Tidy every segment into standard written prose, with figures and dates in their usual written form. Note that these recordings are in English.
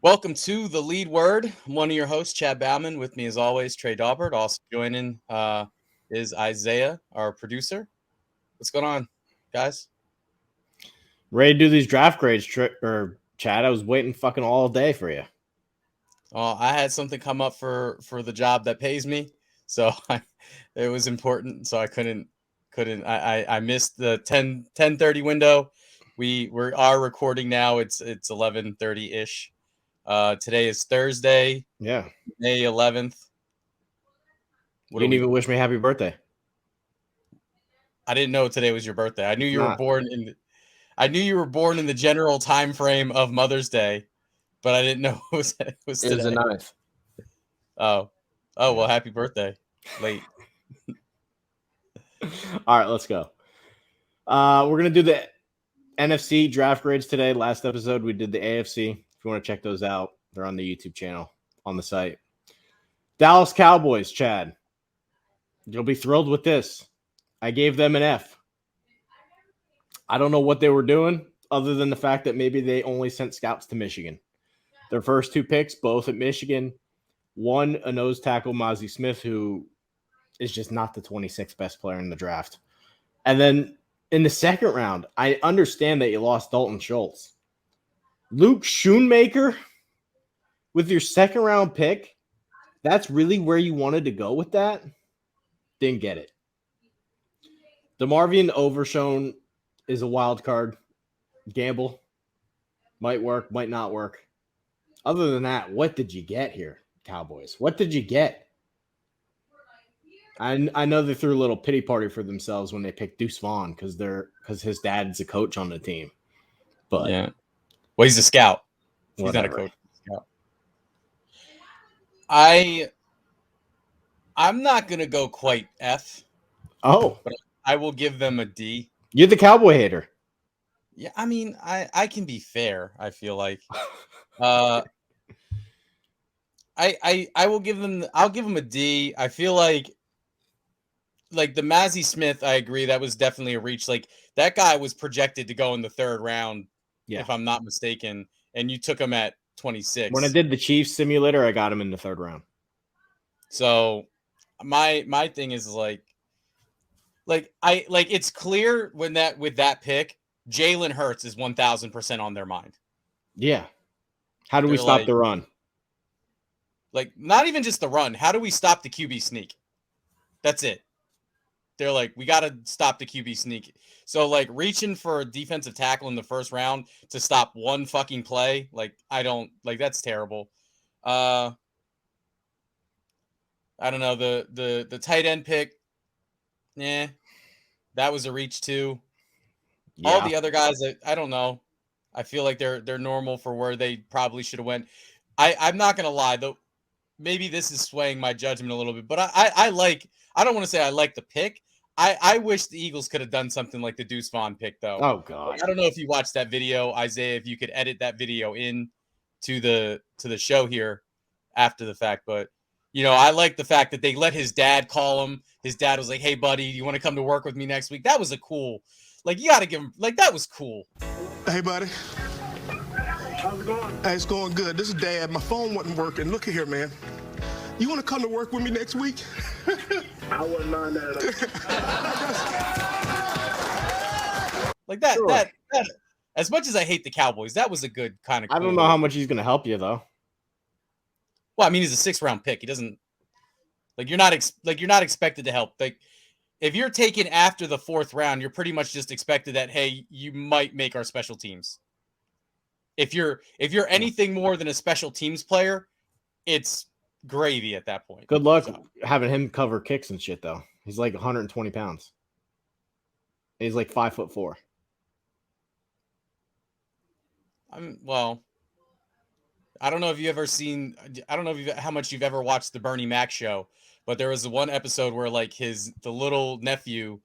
Welcome to The Lead Word. I'm one of your hosts, Chad Bauman. With me, as always, Trey Daubert. Also joining is Isaiah, our producer. What's going on, guys? Ready to do these draft grades, Chad? I was waiting fucking all day for you. I had something come up for the job that pays me, so it was important. So I couldn't. I missed the 10:30 window. We are recording now. It's 11:30 ish. Today is Thursday. Yeah. May 11th. You didn't even wish me happy birthday. I didn't know today was your birthday. I knew you were born in the general time frame of Mother's Day, but I didn't know it was today. It was the 9th. Oh, well, happy birthday. Late. All right, let's go. We're going to do the NFC draft grades today. Last episode, we did the AFC. If you want to check those out, they're on the YouTube channel, on the site. Dallas Cowboys, Chad. You'll be thrilled with this. I gave them an F. I don't know what they were doing other than the fact that maybe they only sent scouts to Michigan. Their first two picks, both at Michigan. One, a nose tackle, Mazi Smith, who is just not the 26th best player in the draft. And then in the second round, I understand that you lost Dalton Schultz. Luke Schoonmaker with your second round pick, that's really where you wanted to go with that? Didn't get it. DeMarvion Overshown is a wild card. Gamble. Might work, might not work. Other than that, what did you get here, Cowboys? What did you get? I know they threw a little pity party for themselves when they picked Deuce Vaughn because his dad's a coach on the team. But yeah, well, he's a scout. He's not a coach. Scout. I'm not gonna go quite F. Oh, but I will give them a D. You're the Cowboy hater. Yeah, I mean, I can be fair. I feel like, I will give them. I'll give them a D. I feel like the Mazi Smith. I agree that was definitely a reach. Like that guy was projected to go in the third round, if I'm not mistaken, and you took him at 26. When I did the Chiefs simulator, I got him in the third round. So my thing is it's clear with that pick, Jalen Hurts is 1,000% on their mind. Yeah. How do we stop the run? Not even just the run. How do we stop the QB sneak? That's it. They're like, we got to stop the QB sneak. So reaching for a defensive tackle in the first round to stop one fucking play, that's terrible. I don't know, the tight end pick. Yeah, that was a reach too. Yeah. All the other guys, I don't know. I feel like they're normal for where they probably should have went. I'm not gonna lie though. Maybe this is swaying my judgment a little bit, but I don't want to say I like the pick. I wish the Eagles could have done something like the Deuce Vaughn pick though. Oh God. I don't know if you watched that video, Isaiah. If you could edit that video in to the show here after the fact, but. I like the fact that they let his dad call him. His dad was like, "Hey, buddy, you want to come to work with me next week?" That was a cool. You got to give him. That was cool. Hey, buddy. How's it going? Hey, it's going good. This is Dad. My phone wasn't working. Look at here, man. You want to come to work with me next week? I wouldn't mind that. Sure. That. As much as I hate the Cowboys, that was a good kind of. Cool I don't know how much he's going to help you though. Well, I mean, he's a 6th round pick. He doesn't you're not expected to help. If you're taken after the 4th round, you're pretty much just expected that, hey, you might make our special teams. If you're anything more than a special teams player, it's gravy at that point. Good luck having him cover kicks and shit though. He's 120 pounds. He's 5'4". I don't know if you ever seen. I don't know how much you've ever watched the Bernie Mac show, but there was one episode where the little nephew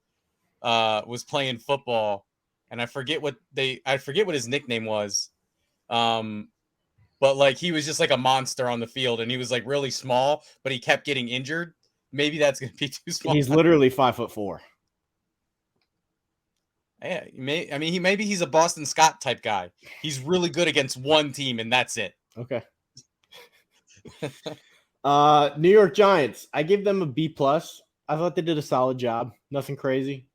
was playing football, and I forget what his nickname was, but he was just a monster on the field, and he was really small, but he kept getting injured. Maybe that's gonna be too small. He's literally 5'4". Yeah, maybe he's a Boston Scott type guy. He's really good against one team, and that's it. Okay. New York Giants. I give them a B+. I thought they did a solid job. Nothing crazy.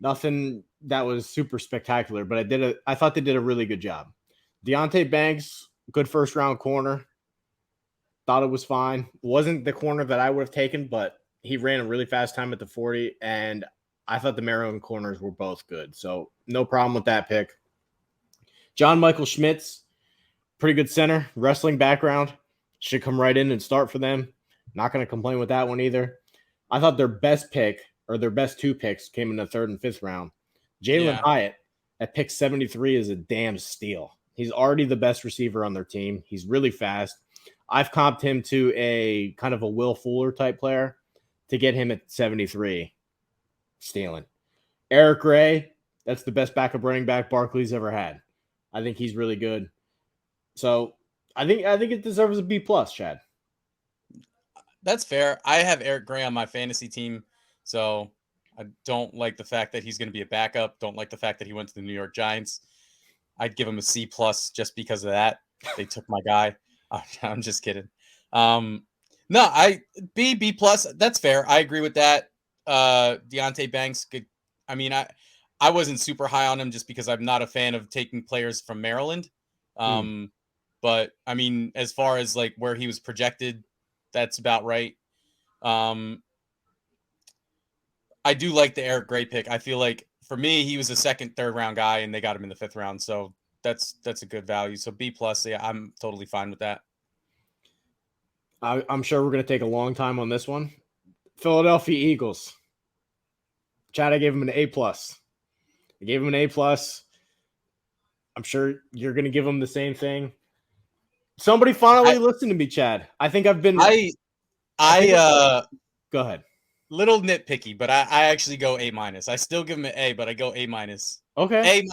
Nothing that was super spectacular, but I thought they did a really good job. Deontay Banks, good first round corner. Thought it was fine. Wasn't the corner that I would have taken, but he ran a really fast time at the 40, and I thought the Maryland corners were both good. So no problem with that pick. John Michael Schmitz, pretty good center, wrestling background. Should come right in and start for them. Not going to complain with that one either. I thought their best pick, or their best two picks, came in the 3rd and 5th round. Jalen Hyatt at pick 73 is a damn steal. He's already the best receiver on their team. He's really fast. I've comped him to a kind of a Will Fuller type player to get him at 73. Stealing. Eric Ray, that's the best backup running back Barkley's ever had. I think he's really good. So I think it deserves a B+, Chad. That's fair. I have Eric Gray on my fantasy team, so I don't like the fact that he's going to be a backup. Don't like the fact that he went to the New York Giants. I'd give him a C+ just because of that. They took my guy. I'm just kidding. No, B+. That's fair. I agree with that. Deontay Banks. Good. I mean, I wasn't super high on him just because I'm not a fan of taking players from Maryland. But I mean, as far as like where he was projected, that's about right. I do like the Eric Gray pick. I feel like for me, he was a 2nd, 3rd round guy, and they got him in the 5th round. So that's a good value. So B+, yeah, I'm totally fine with that. I'm sure we're going to take a long time on this one. Philadelphia Eagles. Chad, I gave him an A+. I gave him an A+. I'm sure you're going to give him the same thing. Somebody finally listen to me, Chad. I think I've been. Go ahead. Little nitpicky, but I actually go A-. I still give him an A, but I go A-. Okay.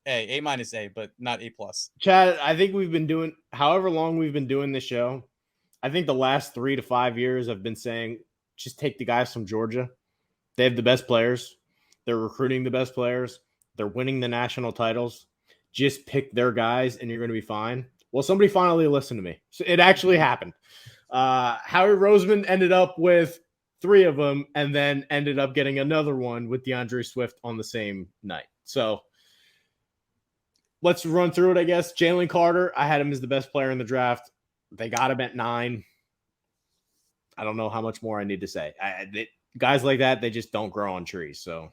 A-, but not A+. Chad, I think we've been doing however long we've been doing this show. I think the last 3 to 5 years I've been saying just take the guys from Georgia. They have the best players. They're recruiting the best players. They're winning the national titles. Just pick their guys and you're going to be fine. Well, somebody finally listened to me. So it actually happened. Howie Roseman ended up with 3 of them and then ended up getting another one with DeAndre Swift on the same night. So let's run through it, I guess. Jalen Carter, I had him as the best player in the draft. They got him at 9. I don't know how much more I need to say. Guys like that, they just don't grow on trees. So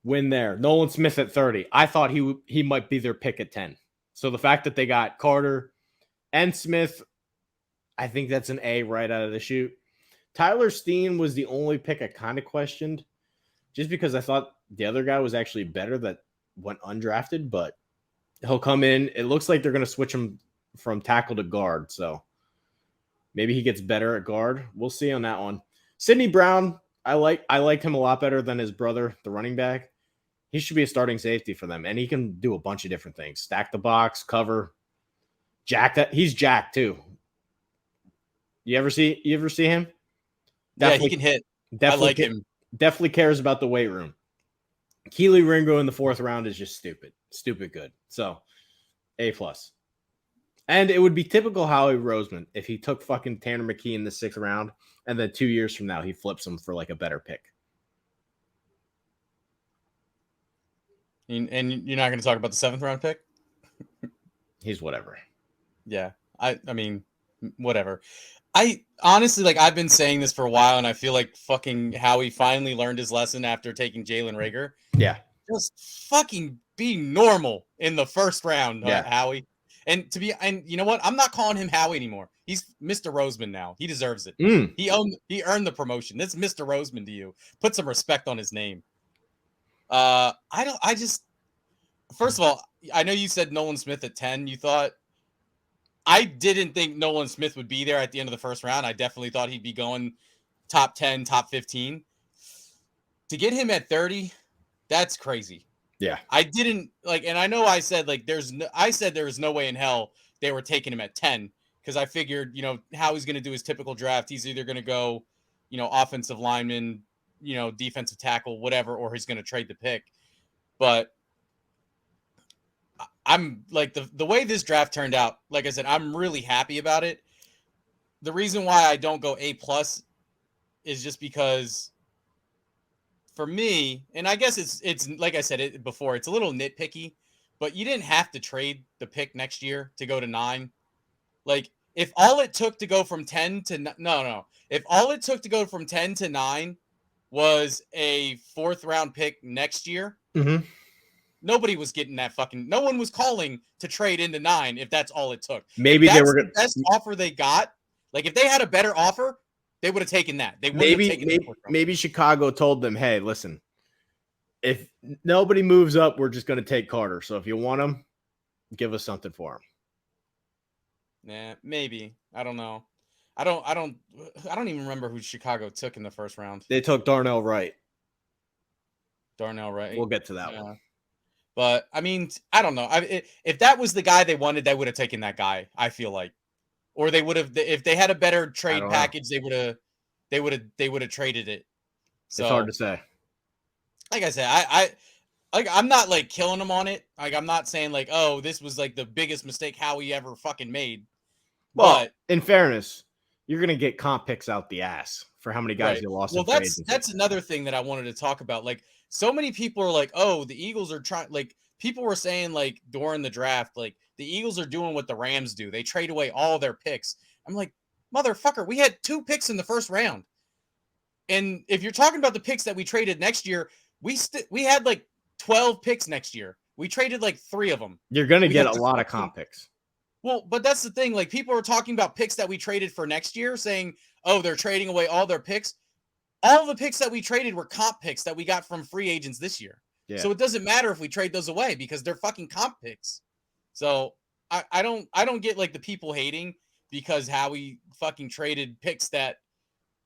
win there. Nolan Smith at 30. I thought he might be their pick at 10. So the fact that they got Carter and Smith, I think that's an A right out of the chute. Tyler Steen was the only pick I kind of questioned just because I thought the other guy was actually better that went undrafted, but he'll come in. It looks like they're going to switch him from tackle to guard. So maybe he gets better at guard. We'll see on that one. Sidney Brown, I liked him a lot better than his brother, the running back. He should be a starting safety for them, and he can do a bunch of different things. Stack the box, cover, he's jacked too. You ever see him? Yeah, he can hit. I like him. Definitely cares about the weight room. Keely Ringo in the 4th round is just stupid good. So A+. And it would be typical Howie Roseman if he took fucking Tanner McKee in the 6th round, and then 2 years from now he flips him for like a better pick. And you're not going to talk about the 7th round pick? He's whatever. Yeah. I mean, whatever. I honestly, like, I've been saying this for a while, and I feel like fucking Howie finally learned his lesson after taking Jalen Reagor. Yeah. Just fucking be normal in the 1st round, Howie. And you know what? I'm not calling him Howie anymore. He's Mr. Roseman now. He deserves it. He earned the promotion. This is Mr. Roseman to you. Put some respect on his name. First of all, I know you said Nolan Smith at 10. You thought I didn't think Nolan Smith would be there at the end of the 1st round. I definitely thought he'd be going top 10, top 15. To get him at 30, that's crazy. Yeah. I didn't and I know I said there was no way in hell they were taking him at 10 because I figured, how he's going to do his typical draft. He's either going to go, offensive lineman, defensive tackle, whatever, or he's going to trade the pick. But I'm like the way this draft turned out, like I said, I'm really happy about it. The reason why I don't go A+ is just because for me, and I guess it's like I said it before, it's a little nitpicky, but you didn't have to trade the pick next year to go to 9. Like if all it took to go from 10 to no, if all it took to go from 10 to 9 was a 4th round pick next year, nobody was getting that fucking. No one was calling to trade into 9 if that's all it took. Maybe if they that's were the gonna, best offer they got. Like if they had a better offer, they would have taken that. They wouldn't have taken maybe Chicago told them, hey, listen, if nobody moves up, we're just going to take Carter. So if you want him, give us something for him. Nah, maybe. I don't know. I don't even remember who Chicago took in the first round. They took Darnell Wright. Darnell Wright. We'll get to that one. But I mean, I don't know. If that was the guy they wanted, they would have taken that guy. I feel like, or they would have. If they had a better trade package, they would have traded it. So it's hard to say. Like I said, I'm not like killing him on it. Like I'm not saying like, oh, this was like the biggest mistake Howie ever fucking made. Well, but in fairness, you're gonna get comp picks out the ass for how many guys you lost. Well, that's another thing that I wanted to talk about. Like, so many people are like, oh, the Eagles are trying. Like, people were saying like during the draft, like the Eagles are doing what the Rams do. They trade away all their picks. I'm like, motherfucker, we had 2 picks in the first round. And if you're talking about the picks that we traded next year, we had like 12 picks next year. We traded like 3 of them. You're gonna get a lot of comp picks. Well, but that's the thing. Like people are talking about picks that we traded for next year, saying, "Oh, they're trading away all their picks." All the picks that we traded were comp picks that we got from free agents this year. Yeah. So it doesn't matter if we trade those away because they're fucking comp picks. So I don't get like the people hating because Howie fucking traded picks that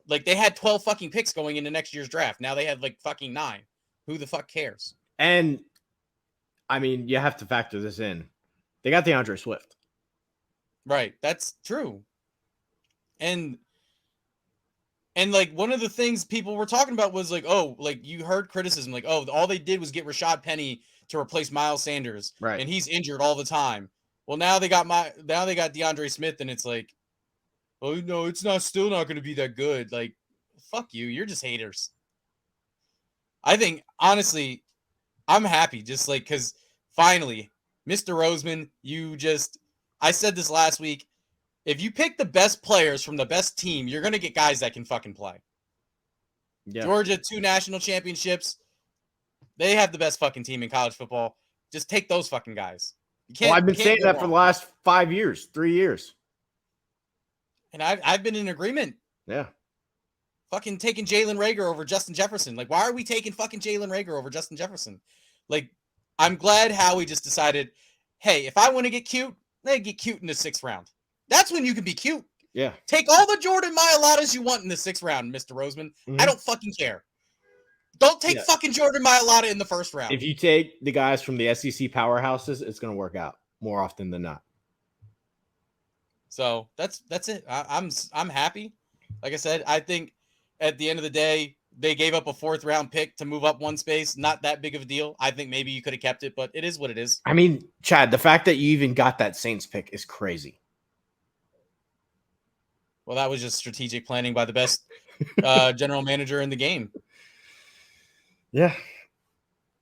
like they had 12 fucking picks going into next year's draft. Now they had like fucking 9. Who the fuck cares? And I mean, you have to factor this in. They got DeAndre Swift. Right. That's true. And like one of the things people were talking about was like, oh, like you heard criticism, like, oh, all they did was get Rashad Penny to replace Miles Sanders. Right. And he's injured all the time. Well, now they got DeAndre Smith, and it's like, oh no, it's still not going to be that good. Like, fuck you. You're just haters. I think honestly, I'm happy just like because finally, Mr. Roseman, I said this last week. If you pick the best players from the best team, you're going to get guys that can fucking play. Yeah. Georgia, 2 national championships. They have the best fucking team in college football. Just take those fucking guys. I've been saying that for the last 5 years, 3 years. And I've been in agreement. Yeah. Fucking taking Jalen Reagor over Justin Jefferson. Like, why are we taking fucking Jalen Reagor over Justin Jefferson? Like, I'm glad Howie just decided, hey, if I want to get cute, let me get cute in the 6th round. That's when you can be cute. Yeah. Take all the Jordan Mailatas you want in the 6th round, Mr. Roseman. Mm-hmm. I don't fucking care. Don't take fucking Jordan Mailata in the 1st round. If you take the guys from the SEC powerhouses, it's going to work out more often than not. So that's it. I'm happy. Like I said, I think at the end of the day, they gave up a 4th round pick to move up 1 space. Not that big of a deal. I think maybe you could have kept it, but it is what it is. I mean, Chad, the fact that you even got that Saints pick is crazy. Well, that was just strategic planning by the best general manager in the game. Yeah.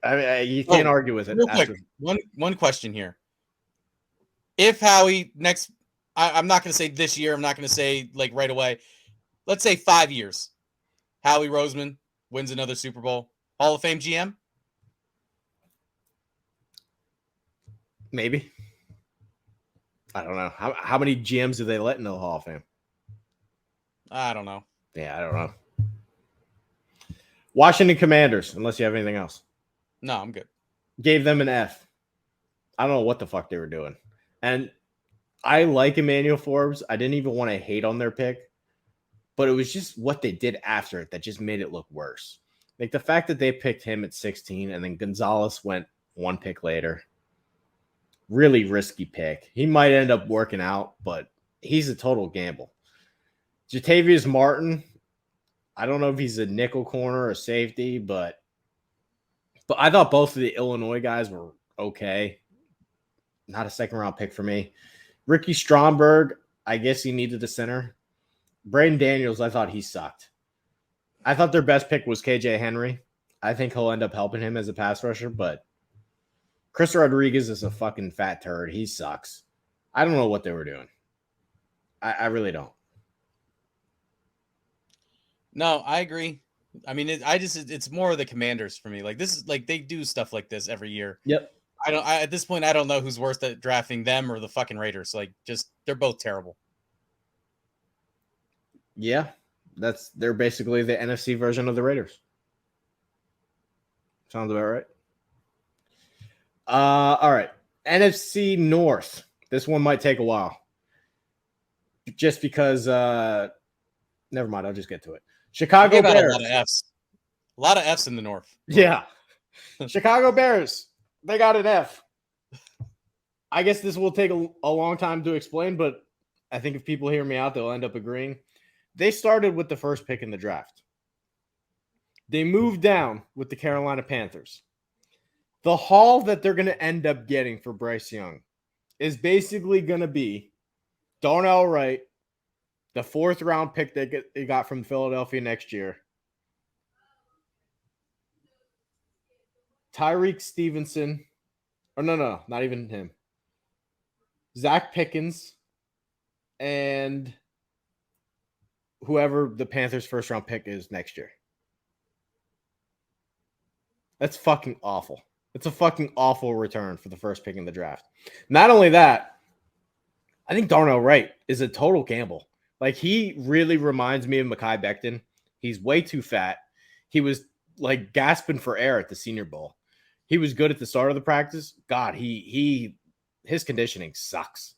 I mean, you can't argue with it. Real quick, one question here. If Howie I'm not going to say this year. I'm not going to say like right away. Let's say 5 years. Howie Roseman wins another Super Bowl. Hall of Fame GM? Maybe. I don't know. How many GMs do they let in the Hall of Fame? I don't know. Yeah, I don't know. Washington Commanders, unless you have anything else. No, I'm good. Gave them an F. I don't know what the fuck they were doing. And I like Emmanuel Forbes. I didn't even want to hate on their pick. But it was just what they did after it that just made it look worse. Like the fact that they picked him at 16 and then Gonzalez went 1 pick later. Really risky pick. He might end up working out, but he's a total gamble. Jatavius Martin, I don't know if he's a nickel corner or safety, but I thought both of the Illinois guys were okay. not a second-round pick for me. Ricky Stromberg, I guess he needed a center. Braden Daniels, I thought he sucked. I thought their best pick was KJ Henry. I think he'll end up helping him as a pass rusher, but Chris Rodriguez is a fucking fat turd. He sucks. I don't know what they were doing. I really don't. No, I agree. I mean, it's more of the Commanders for me. Like, this is like they do stuff like this every year. Yep. At this point, I don't know who's worse at drafting, them or the fucking Raiders. Like, just they're both terrible. Yeah, they're basically the NFC version of the Raiders. Sounds about right. All right. NFC North. This one might take a while. Just because never mind, I'll just get to it. Chicago Bears. A lot of F's in the North. Yeah. Chicago Bears. They got an F. I guess this will take a long time to explain, but I think if people hear me out, they'll end up agreeing. They started with the first pick in the draft. They moved down with the Carolina Panthers. The haul that they're going to end up getting for Bryce Young is basically going to be Darnell Wright, the 4th round pick they got from Philadelphia next year, Tyreek Stevenson, or no, not even him, Zach Pickens, and whoever the Panthers' 1st round pick is next year. That's fucking awful. It's a fucking awful return for the first pick in the draft. Not only that, I think Darnell Wright is a total gamble. Like, he really reminds me of Mekhi Becton. He's way too fat. He was like gasping for air at the Senior Bowl. He was good at the start of the practice. God, his conditioning sucks.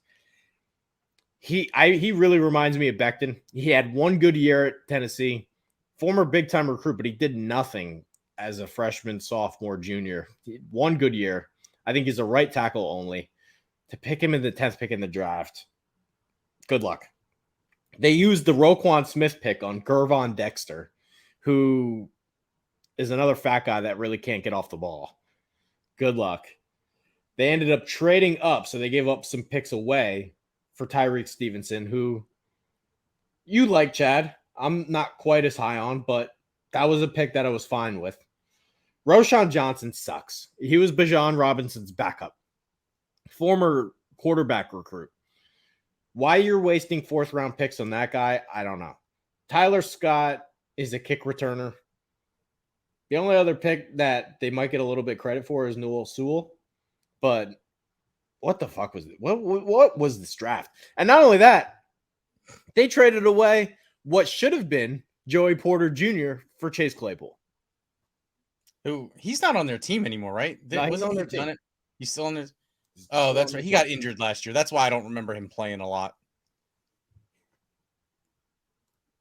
He really reminds me of Becton. He had one good year at Tennessee, former big-time recruit, but he did nothing as a freshman, sophomore, junior. One good year. I think he's a right tackle only. To pick him in the 10th pick in the draft, good luck. They used the Roquan Smith pick on Gervon Dexter, who is another fat guy that really can't get off the ball. Good luck. They ended up trading up, so they gave up some picks away for Tyreek Stevenson, who you like, Chad. I'm not quite as high on, but that was a pick that I was fine with. Roshan Johnson sucks. He was Bijan Robinson's backup. Former quarterback recruit. Why you're wasting 4th round picks on that guy, I don't know. Tyler Scott is a kick returner. The only other pick that they might get a little bit credit for is Newell Sewell. But what the fuck was it? What was this draft? And not only that, they traded away what should have been Joey Porter Jr. for Chase Claypool. Who he's not on their team anymore, right? No, he's on their team. He's still on their. Oh, that's right. He got injured last year. That's why I don't remember him playing a lot.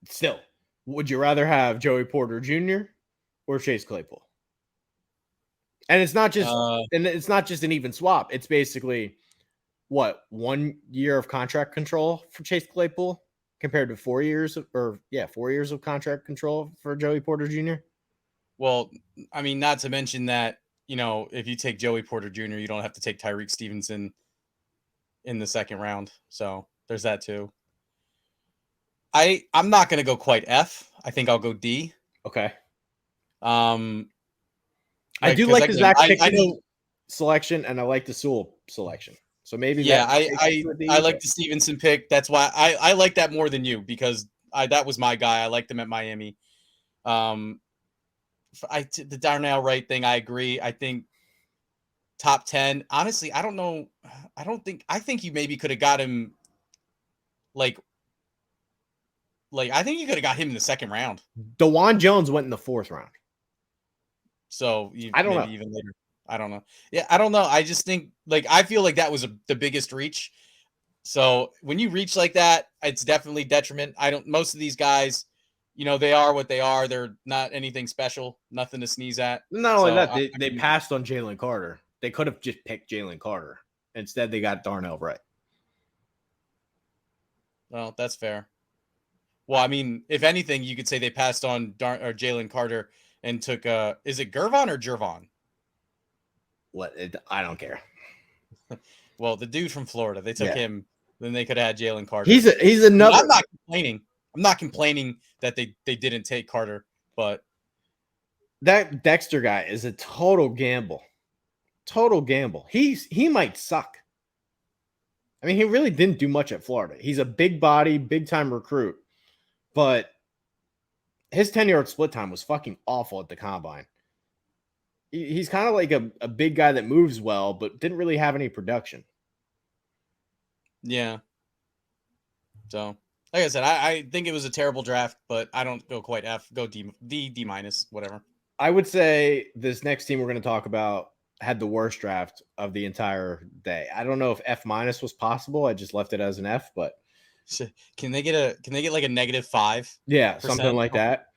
Still, would you rather have Joey Porter Jr. or Chase Claypool? And it's not just an even swap. It's basically 1 year of contract control for Chase Claypool compared to 4 years of contract control for Joey Porter Jr. Well, I mean, not to mention that, if you take Joey Porter Jr., you don't have to take Tyreek Stevenson in the 2nd round. So there's that too. I'm not going to go quite F. I think I'll go D. Okay. I do like the Zach Pickens selection, and I like the Sewell selection. So maybe I like the Stevenson pick. That's why I like that more than you, because that was my guy. I liked him at Miami. The Darnell Wright thing, I agree. I think top 10. Honestly, I don't know. I think you maybe could have got him like I think you could have got him in the 2nd round. DeJuan Jones went in the 4th round. So I don't know. Even later. I don't know. Yeah, I don't know. I just think I feel like that was the biggest reach. So when you reach like that, it's definitely detriment. Most of these guys, they are what they are. They're not anything special, nothing to sneeze at. Not only that, they passed on Jalen Carter. They could have just picked Jalen Carter. Instead, they got Darnell Wright. Well, that's fair. Well, I mean, if anything, you could say they passed on Jalen Carter and took is it Gervon or Jervon? I don't care. Well, the dude from Florida, they took him. Then they could have had Jalen Carter. He's another. I'm not complaining. I'm not complaining that they didn't take Carter, but that Dexter guy is a total gamble. Total gamble. He might suck. I mean, he really didn't do much at Florida. He's a big body, big time recruit, but his 10-yard split time was fucking awful at the combine. He's kind of like a big guy that moves well, but didn't really have any production. Yeah. So, like I said, I think it was a terrible draft, but I don't go quite F. Go D minus, whatever. I would say this next team we're going to talk about had the worst draft of the entire day. I don't know if F minus was possible. I just left it as an F, but can they get like a -5? Yeah, something like that.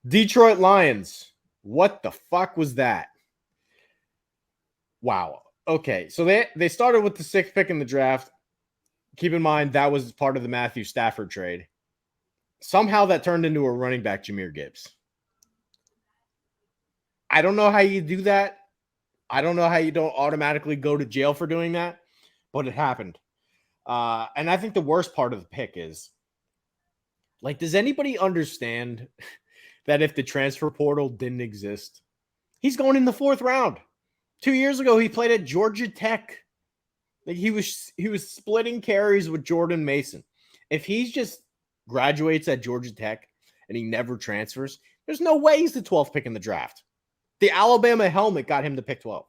Detroit Lions. What the fuck was that? Wow. Okay, so they started with the 6th pick in the draft. Keep in mind that was part of the Matthew Stafford trade. Somehow that turned into a running back, Jahmyr Gibbs. I don't know how you do that. I don't know how you don't automatically go to jail for doing that, but it happened. And I think the worst part of the pick is, like, does anybody understand that if the transfer portal didn't exist, he's going in the 4th round? 2 years ago, he played at Georgia Tech. Like, he was splitting carries with Jordan Mason. If he just graduates at Georgia Tech and he never transfers, there's no way he's the 12th pick in the draft. The Alabama helmet got him to pick 12.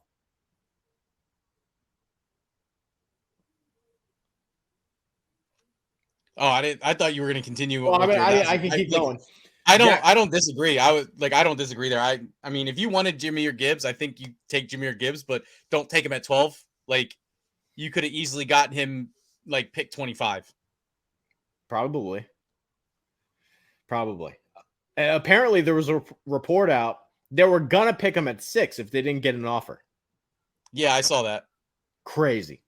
Oh, I thought you were going to continue. Well, I can keep going. I don't disagree. I don't disagree there. I mean, if you wanted Jahmyr Gibbs, I think you take Jahmyr Gibbs, but don't take him at 12. Like, you could have easily gotten him like pick 25. Probably. Apparently, there was a report out they were gonna pick him at 6 if they didn't get an offer. Yeah, I saw that. Crazy.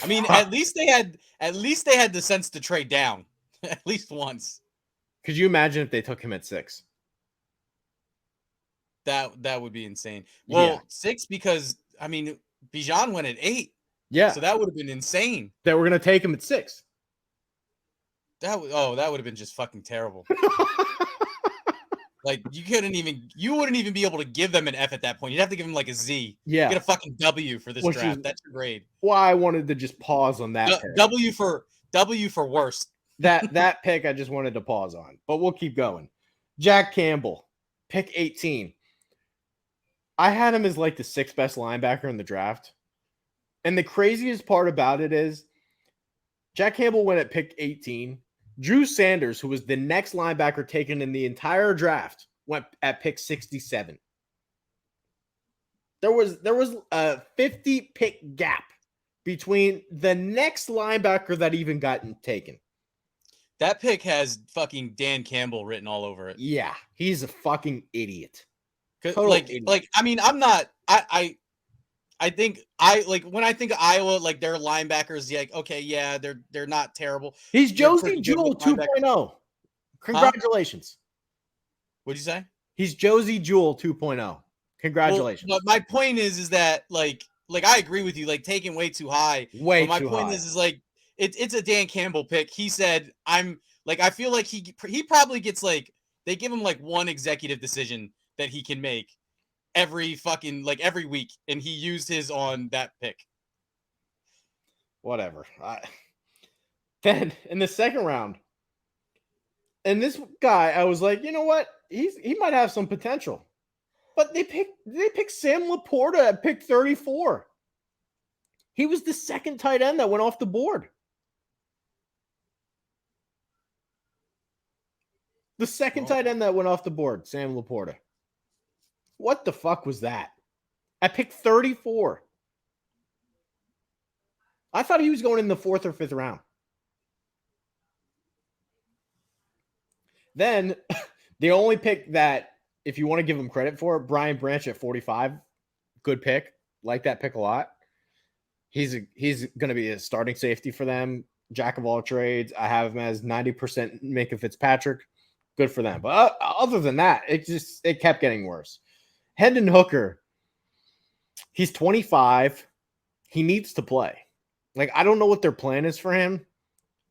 I mean, at least they had the sense to trade down at least once. Could you imagine if they took him at 6? That would be insane. Well, 6 because I mean, Bijan went at 8. Yeah. So that would have been insane. They were gonna take him at 6. That would have been just fucking terrible. Like, you wouldn't even be able to give them an F at that point. You'd have to give them like a Z. Yeah. Get a fucking W for this draft. That's your grade. Why I wanted to just pause on that. W for worst. That pick I just wanted to pause on, but we'll keep going. Jack Campbell, pick 18. I had him as like the 6th best linebacker in the draft. And the craziest part about it is Jack Campbell went at pick 18. Drew Sanders, who was the next linebacker taken in the entire draft, went at pick 67. There was a 50 pick gap between the next linebacker that even gotten taken. That pick has fucking Dan Campbell written all over it. Yeah, he's a fucking idiot. Like I mean, I'm not. I think when I think of Iowa, like their linebackers, like okay, yeah, they're not terrible. He's Josie Jewell 2.0. Congratulations. What'd you say? He's Josie Jewell 2.0. Congratulations. Well, but my point is that like I agree with you, like taking way too high. My point is like it's a Dan Campbell pick. He said I feel like he probably gets like they give him like one executive decision that he can make every week, and he used his on that pick. Whatever. Then in the 2nd round, and this guy, I was like, you know what? He might have some potential. But they picked Sam Laporta at pick 34. He was the 2nd tight end that went off the board. The 2nd tight end that went off the board, Sam Laporta. What the fuck was that? At pick 34. I thought he was going in the 4th or 5th round. Then the only pick that, if you want to give him credit for, Brian Branch at 45. Good pick. Like that pick a lot. He's going to be a starting safety for them. Jack of all trades. I have him as 90% Minka Fitzpatrick. Good for them. But other than that, it kept getting worse. Hendon Hooker, he's 25. he needs to play. Like, I don't know what their plan is for him,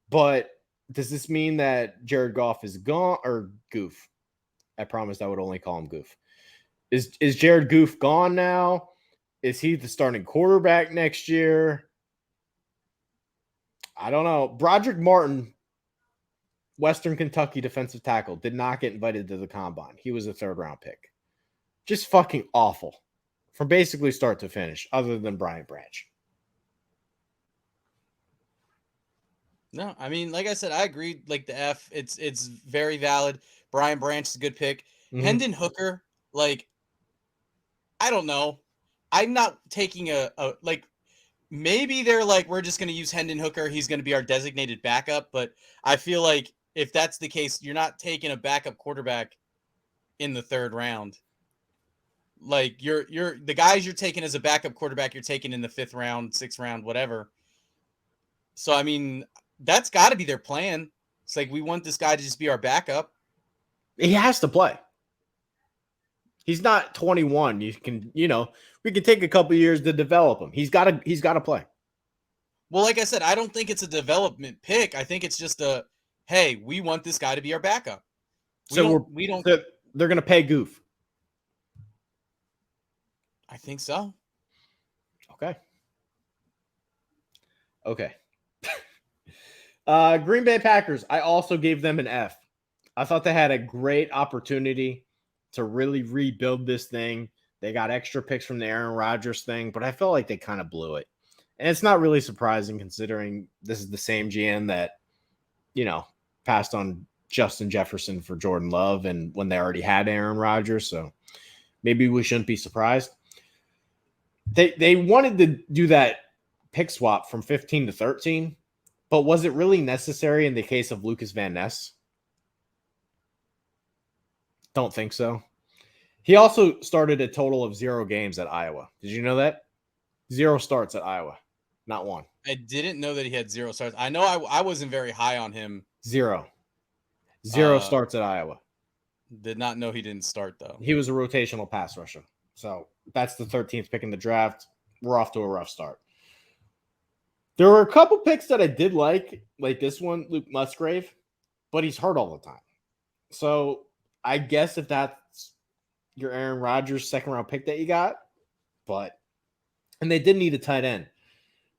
but does this mean that Jared Goff is gone or Goof? I promised I would only call him Goof. Is Jared Goof gone now? Is he the starting quarterback next year? I don't know. Broderick Martin, Western Kentucky defensive tackle, did not get invited to the combine. He was a 3rd-round pick. Just fucking awful from basically start to finish, other than Brian Branch. No, I mean, like I said, I agree. Like the F, it's very valid. Brian Branch is a good pick. Mhm. Hendon Hooker, like, I don't know. I'm not taking a like, maybe they're like, we're just going to use Hendon Hooker. He's going to be our designated backup. But I feel like if that's the case, you're not taking a backup quarterback in the 3rd round. Like you're the guys you're taking as a backup quarterback, you're taking in the 5th round, 6th round, whatever. So, I mean, that's got to be their plan. It's like, we want this guy to just be our backup. He has to play. He's not 21. We can take a couple years to develop him. He's got to play. Well, like I said, I don't think it's a development pick. I think it's just hey, we want this guy to be our backup. They're going to pay Goof. I think so. Okay. Green Bay Packers, I also gave them an F. I thought they had a great opportunity to really rebuild this thing. They got extra picks from the Aaron Rodgers thing, but I felt like they kind of blew it. And it's not really surprising considering this is the same GM that, passed on Justin Jefferson for Jordan Love and when they already had Aaron Rodgers. So maybe we shouldn't be surprised. They wanted to do that pick swap from 15 to 13, but was it really necessary in the case of Lucas Van Ness? Don't think so. He also started a total of 0 games at Iowa. Did you know that? 0 starts at Iowa. Not 1. I didn't know that he had 0 starts. I know I wasn't very high on him. 0 starts at Iowa. Did not know he didn't start, though. He was a rotational pass rusher. So that's the 13th pick in the draft. We're off to a rough start. There were a couple picks that I did like this one, Luke Musgrave, but he's hurt all the time. So I guess if that's your Aaron Rodgers 2nd-round pick that you got, and they did need a tight end.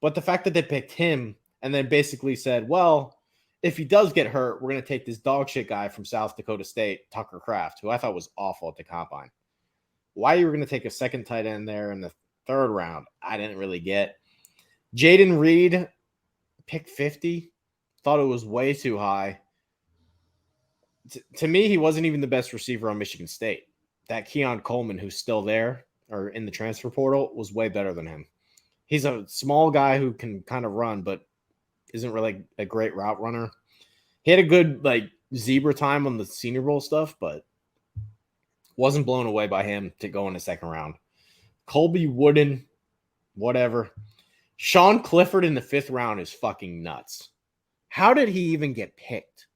But the fact that they picked him and then basically said, well, if he does get hurt, we're going to take this dog shit guy from South Dakota State, Tucker Kraft, who I thought was awful at the combine. Why you were going to take a 2nd tight end there in the 3rd round, I didn't really get. Jaden Reed, pick 50, thought it was way too high. To me, he wasn't even the best receiver on Michigan State. That Keon Coleman, who's still there or in the transfer portal, was way better than him. He's a small guy who can kind of run, but isn't really a great route runner. He had a good zebra time on the Senior Bowl stuff, but wasn't blown away by him to go in the 2nd round. Colby Wooden, whatever. Sean Clifford in the 5th round is fucking nuts. How did he even get picked?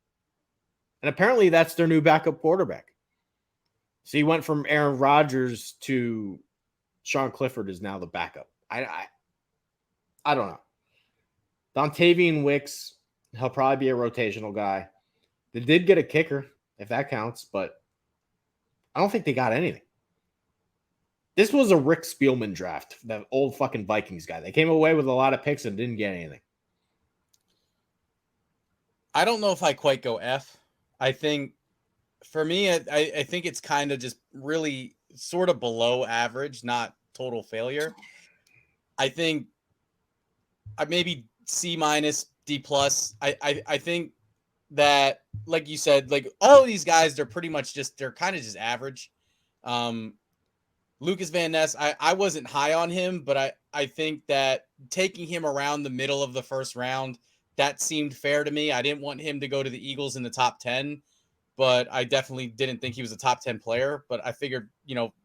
And apparently that's their new backup quarterback. So he went from Aaron Rodgers to Sean Clifford is now the backup. I don't know. Dontavian Wicks, he'll probably be a rotational guy. They did get a kicker, if that counts, but I don't think they got anything. This was a Rick Spielman draft, that old fucking Vikings guy. They came away with a lot of picks and didn't get anything. I don't know if I quite go F. I think, for me, I think it's kind of just really sort of below average, not total failure. I think maybe C-, D+. I think that, like you said, all of these guys, they're pretty much they're kind of just average. Lucas Van Ness, I wasn't high on him, but I think that taking him around the middle of the 1st round, that seemed fair to me. I didn't want him to go to the Eagles in the top 10, but I definitely didn't think he was a top 10 player. But I figured,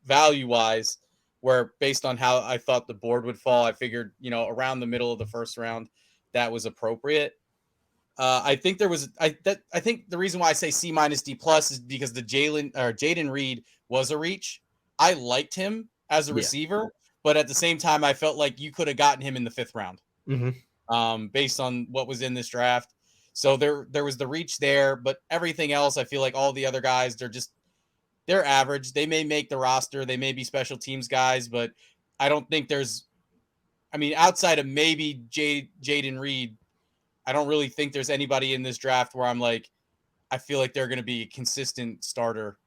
value-wise, where based on how I thought the board would fall, I figured, around the middle of the 1st round, that was appropriate. I think I think the reason why I say C-, D+ is because the Jaden Reed was a reach. I liked him as a receiver, but at the same time, I felt like you could have gotten him in the 5th round, based on what was in this draft. So there was the reach there, but everything else, I feel like all the other guys, they're average. They may make the roster, they may be special teams guys, but I don't think outside of maybe Jaden Reed, I don't really think there's anybody in this draft where I'm like, I feel like they're going to be a consistent starter.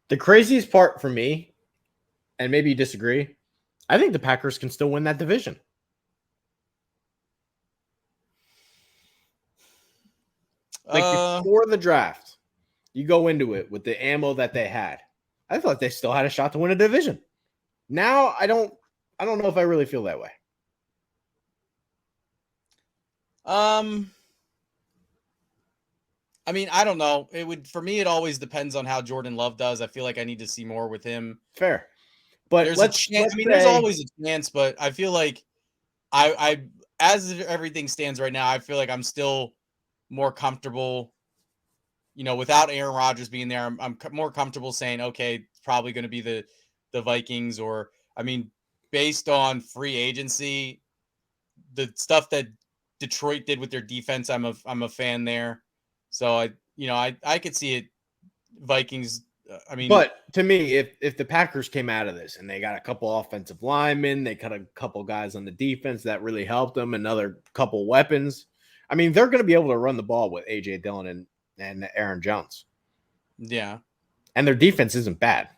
The craziest part for me, and maybe you disagree, I think the Packers can still win that division. Before the draft, you go into it with the ammo that they had. I thought they still had a shot to win a division. Now I don't know if I really feel that way. I don't know. For me, it always depends on how Jordan Love does. I feel like I need to see more with him. Fair. But there's a chance. There's always a chance, but I feel like I as everything stands right now, I feel like I'm still more comfortable, without Aaron Rodgers being there. I'm more comfortable saying, okay, it's probably going to be the Vikings, or based on free agency, the stuff that Detroit did with their defense, I'm a fan there. So I could see it. Vikings. But to me, if the Packers came out of this and they got a couple offensive linemen, they cut a couple guys on the defense that really helped them, another couple weapons, they're going to be able to run the ball with A.J. Dillon and Aaron Jones. Yeah. And their defense isn't bad.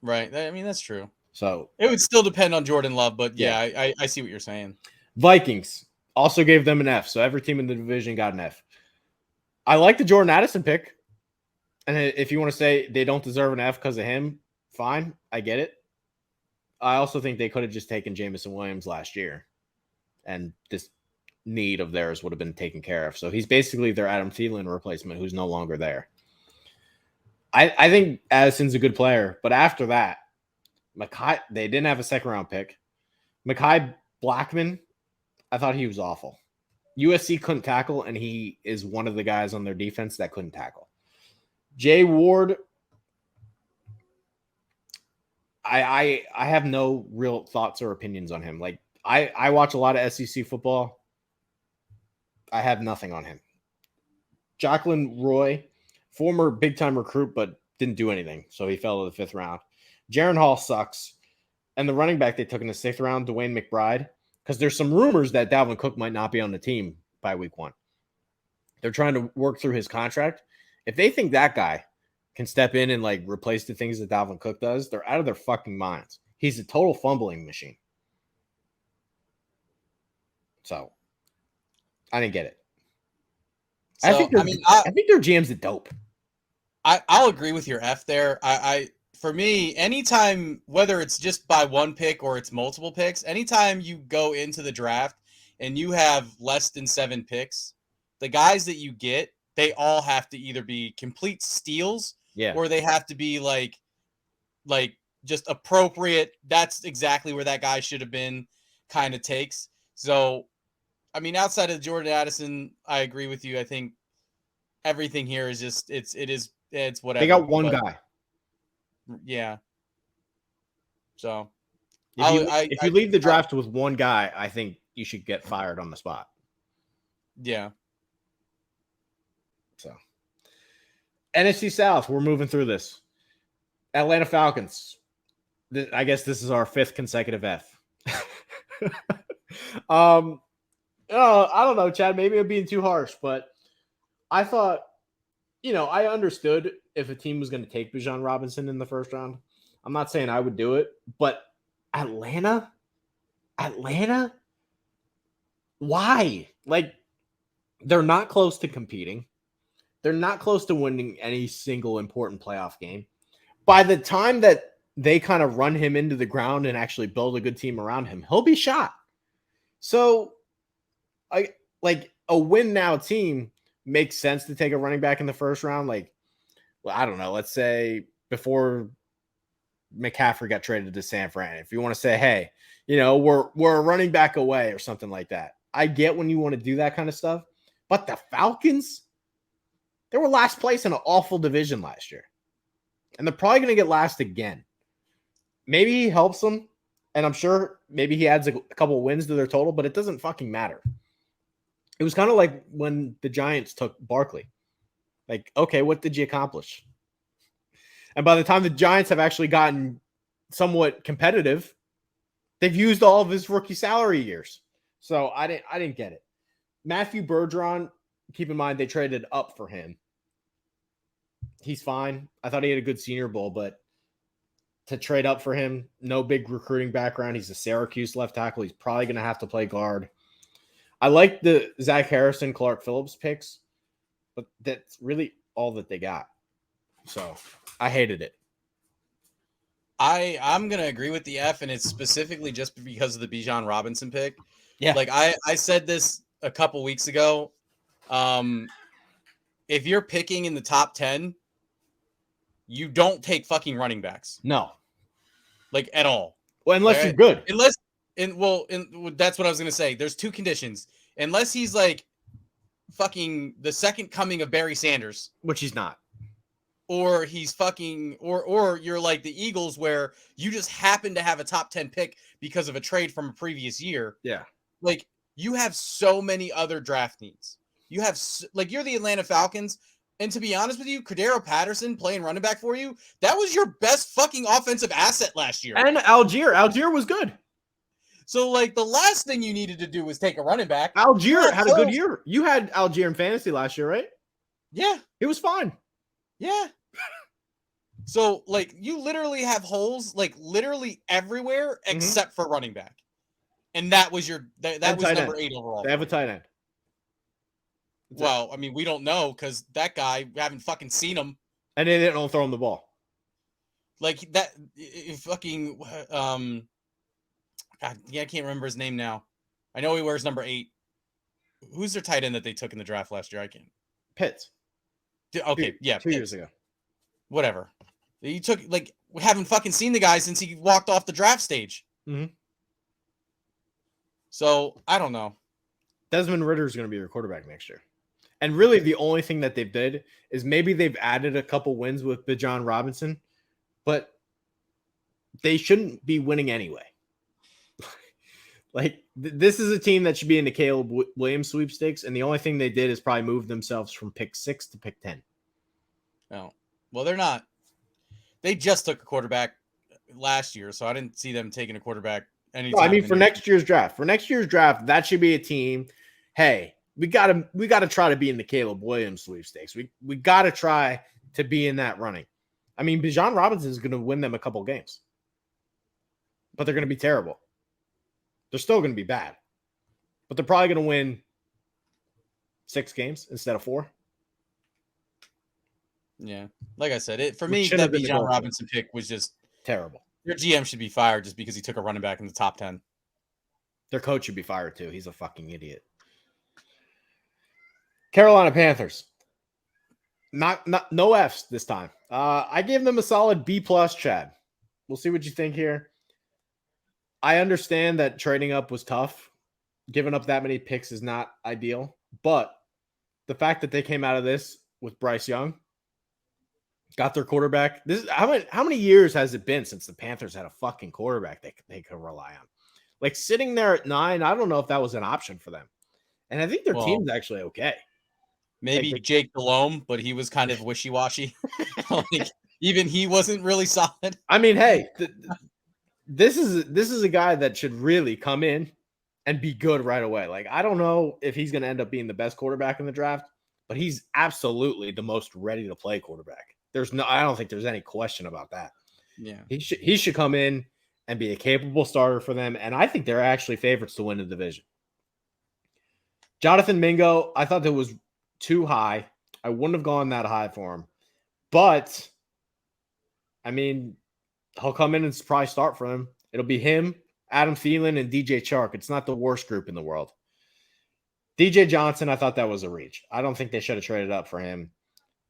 Right. That's true. So it would still depend on Jordan Love, but yeah. I see what you're saying. Vikings also gave them an F. So every team in the division got an F. I like the Jordan Addison pick. And if you want to say they don't deserve an F because of him, fine. I get it. I also think they could have just taken Jamison Williams last year. And this need of theirs would have been taken care of. So he's basically their Adam Thielen replacement who's no longer there. I think Addison's a good player. But after that, they didn't have a 2nd-round pick. Mekhi Blackman, I thought he was awful. USC couldn't tackle, and he is one of the guys on their defense that couldn't tackle. Jay Ward, I have no real thoughts or opinions on him. Like I watch a lot of SEC football. I have nothing on him. Jacqueline Roy, former big-time recruit, but didn't do anything, so he fell to the 5th round. Jaron Hall sucks. And the running back they took in the 6th round, Dwayne McBride, because there's some rumors that Dalvin Cook might not be on the team by week 1. They're trying to work through his contract. If they think that guy can step in and replace the things that Dalvin Cook does, they're out of their fucking minds. He's a total fumbling machine. So I didn't get it. So, I think their GM's a dope. I'll agree with your F there. For me, anytime, whether it's just by 1 pick or it's multiple picks, anytime you go into the draft and you have less than 7 picks, the guys that you get, they all have to either be complete steals, or they have to be like just appropriate. That's exactly where that guy should have been kind of takes. So, outside of Jordan Addison, I agree with you. I think everything here is just it's whatever. They got one guy. Yeah. So if you leave the draft with one guy, I think you should get fired on the spot. Yeah. So NFC South, we're moving through this. Atlanta Falcons. I guess this is our 5th consecutive F. I don't know, Chad. Maybe I'm being too harsh, but I thought, I understood if a team was going to take Bijan Robinson in the 1st round. I'm not saying I would do it, but Atlanta? Why? They're not close to competing. They're not close to winning any single important playoff game. By the time that they kind of run him into the ground and actually build a good team around him, he'll be shot. So, a win now team makes sense to take a running back in the 1st round. I don't know. Let's say before McCaffrey got traded to San Fran. If you want to say, hey, we're a running back away or something like that. I get when you want to do that kind of stuff. But the Falcons, they were last place in an awful division last year. And they're probably going to get last again. Maybe he helps them And I'm sure maybe he adds a couple of wins to their total, but it doesn't fucking matter. It was kind of like when the Giants took Barkley. Like, okay, what did you accomplish? And by the time the Giants have actually gotten somewhat competitive, they've used all of his rookie salary years. So I didn't get it. Matthew Bergeron, keep in mind they traded up for him. He's fine. I thought he had a good Senior Bowl, but to trade up for him, no big recruiting background. He's a Syracuse left tackle. He's probably going to have to play guard. I like the Zach Harrison, Clark Phillips picks, but that's really all that they got. So I hated it. I'm going to agree with the F, and it's specifically just because of the Bijan Robinson pick. Yeah. Like I said this a couple weeks ago. If you're picking in the top 10, you don't take fucking running backs. No. Like at all. Well, unless you're good. That's what I was going to say. There's two conditions. Unless he's like fucking the second coming of Barry Sanders. Which he's not. Or he's fucking, or you're like the Eagles where you just happen to have a top 10 pick because of a trade from a previous year. Yeah. Like you have so many other draft needs. You have you're the Atlanta Falcons. And to be honest with you, Cordero Patterson playing running back for you, that was your best fucking offensive asset last year. And Algier was good. So like the last thing you needed to do was take a running back. Algier had a good year. You had Algier in fantasy last year, right? Yeah. It was fine. Yeah. So, like, you literally have holes, like, literally everywhere except for running back. And that was your that was number 8 overall. They have a tight end. Well, I mean, we don't know because that guy, we haven't fucking seen him. And they didn't throw him the ball. Like, that fucking, God, yeah, I can't remember his name now. I know he wears number 8. Who's their tight end that they took in the draft last year? I can't. Pitts. Okay, yeah. 2 years ago. Whatever. You took, like, we haven't fucking seen the guy since he walked off the draft stage. Mm-hmm. So, I don't know. Desmond Ridder is going to be your quarterback next year. And really the only thing that they've did is maybe they've added a couple wins with Bijan Robinson, but they shouldn't be winning anyway. Like, this is a team that should be in the Caleb Williams sweepstakes, and the only thing they did is probably move themselves from pick 6 to pick 10. No. Well, they're not. They just took a quarterback last year, so I didn't see them taking a quarterback anytime. No, I mean, for next year's draft. For next year's draft, that should be a team. Hey, we gotta try to be in the Caleb Williams sweepstakes. We gotta try to be in that running. I mean, Bijan Robinson is going to win them a couple games, but they're going to be terrible. They're still going to be bad, but they're probably going to win 6 games instead of 4. Yeah. Like I said, for me, that Bijan Robinson pick was just terrible. Your GM should be fired just because he took a running back in the top 10. Their coach should be fired too. He's a fucking idiot. Carolina Panthers. No Fs this time. I gave them a solid B+, Chad. We'll see what you think here. I understand that trading up was tough. Giving up that many picks is not ideal. But the fact that they came out of this with Bryce Young, got their quarterback. This is how many years has it been since the Panthers had a fucking quarterback they could rely on? Like sitting there at 9, I don't know if that was an option for them. And I think their team's actually okay. Maybe Jake Delhomme, but he was kind of wishy-washy. Like, even he wasn't really solid. I mean, hey, this is a guy that should really come in and be good right away. Like, I don't know if he's going to end up being the best quarterback in the draft, but he's absolutely the most ready to play quarterback. I don't think there's any question about that. Yeah. He should come in and be a capable starter for them. And I think they're actually favorites to win the division. Jonathan Mingo, I thought that was too high. I wouldn't have gone that high for him. But, I mean, he'll come in and probably start for him. It'll be him, Adam Thielen, and DJ Chark. It's not the worst group in the world. DJ Johnson, I thought that was a reach. I don't think they should have traded up for him,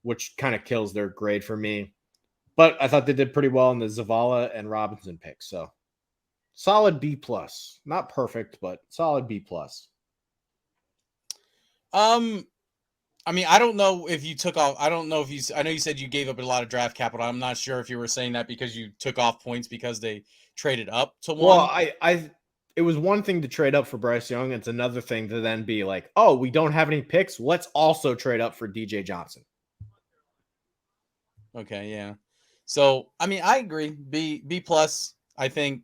which kind of kills their grade for me. But I thought they did pretty well in the Zavala and Robinson picks. So, solid B+. Not perfect, but solid B+. I mean, I don't know if you took off. I don't know if you. I know you said you gave up a lot of draft capital. I'm not sure if you were saying that because you took off points because they traded up to one. Well, it was one thing to trade up for Bryce Young. It's another thing to then be like, oh, we don't have any picks. Let's also trade up for DJ Johnson. Okay, yeah. So, I mean, I agree. B plus. I think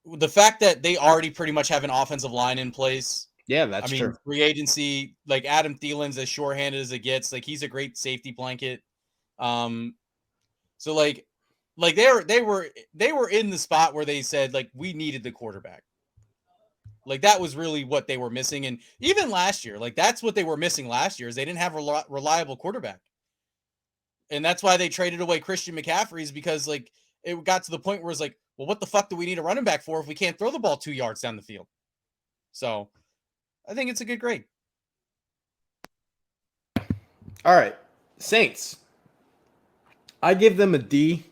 the fact that they already pretty much have an offensive line in place. Yeah, that's true. Free agency, like Adam Thielen's as shorthanded as it gets. Like he's a great safety blanket. So like they were in the spot where they said like we needed the quarterback. Like that was really what they were missing, and even last year, like that's what they were missing last year is they didn't have a reliable quarterback, and that's why they traded away Christian McCaffrey's because like it got to the point where it's like, well, what the fuck do we need a running back for if we can't throw the ball 2 yards down the field? So. I think it's a good grade. All right. Saints. I give them a D.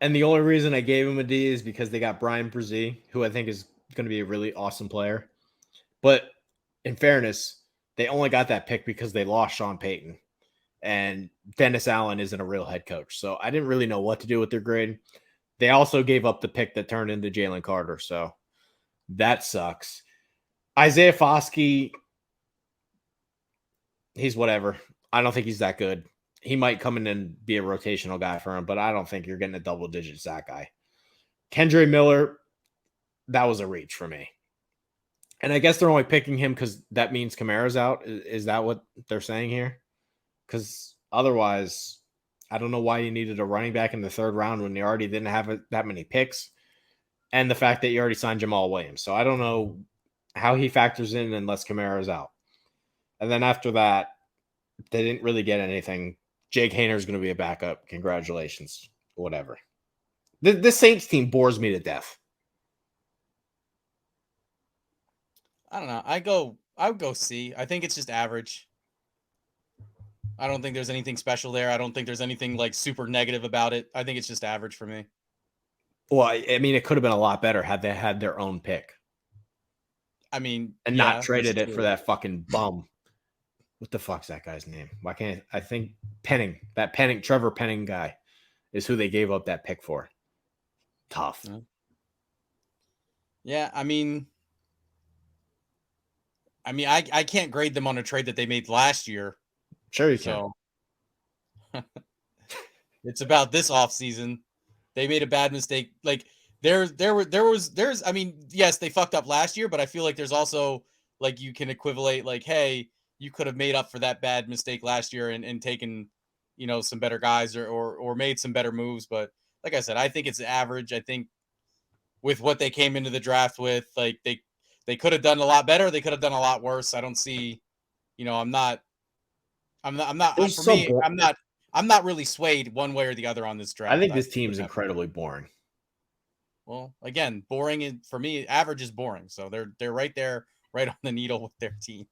And the only reason I gave him a D is because they got Brian Brzee, who I think is going to be a really awesome player. But in fairness, they only got that pick because they lost Sean Payton. And Dennis Allen isn't a real head coach. So I didn't really know what to do with their grade. They also gave up the pick that turned into Jalen Carter. So that sucks. Isaiah Foskey, he's whatever. I don't think he's that good. He might come in and be a rotational guy for him, but I don't think you're getting a double-digit sack guy. Kendre Miller, that was a reach for me. And I guess they're only picking him because that means Kamara's out. Is that what they're saying here? Because otherwise, I don't know why you needed a running back in the third round when you already didn't have that many picks. And the fact that you already signed Jamal Williams. So I don't know how he factors in unless Kamara's out. And then after that, they didn't really get anything. Jake Hayner's going to be a backup. Congratulations. Whatever. This Saints team bores me to death. I don't know. I would go C. I think it's just average. I don't think there's anything special there. I don't think there's anything like super negative about it. I think it's just average for me. Well, I mean, it could have been a lot better had they had their own pick. I mean, and not traded it for that fucking bum. What the fuck's that guy's name? Why can't I think Penning? That Penning, Trevor Penning guy is who they gave up that pick for. Tough. Yeah, I mean, I can't grade them on a trade that they made last year. Sure you can. So it's about this offseason. They made a bad mistake. Like there's I mean, yes, they fucked up last year, but I feel like there's also like you can equivalate like, hey, you could have made up for that bad mistake last year and taken, you know, some better guys or made some better moves. But like I said, I think it's average. I think with what they came into the draft with, like they could have done a lot better. They could have done a lot worse. I don't see, you know, I'm not really swayed one way or the other on this draft. I think this team is incredibly boring. Well, again, boring for me, average is boring. So they're right there, right on the needle with their team.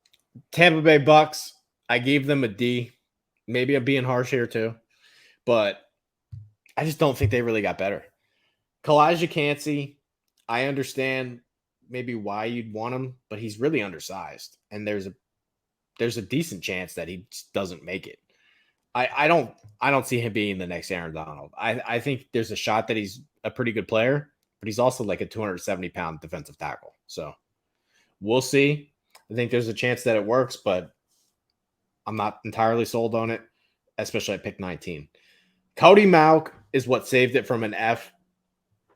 Tampa Bay Bucks, I gave them a D. Maybe I'm being harsh here too, but I just don't think they really got better. Kalijah Kancey, I understand maybe why you'd want him, but he's really undersized, and there's a decent chance that he just doesn't make it. I don't see him being the next Aaron Donald. I think there's a shot that he's a pretty good player, but he's also like a 270-pound defensive tackle. So we'll see. I think there's a chance that it works, but I'm not entirely sold on it, especially at pick 19. Cody Mauch is what saved it from an F.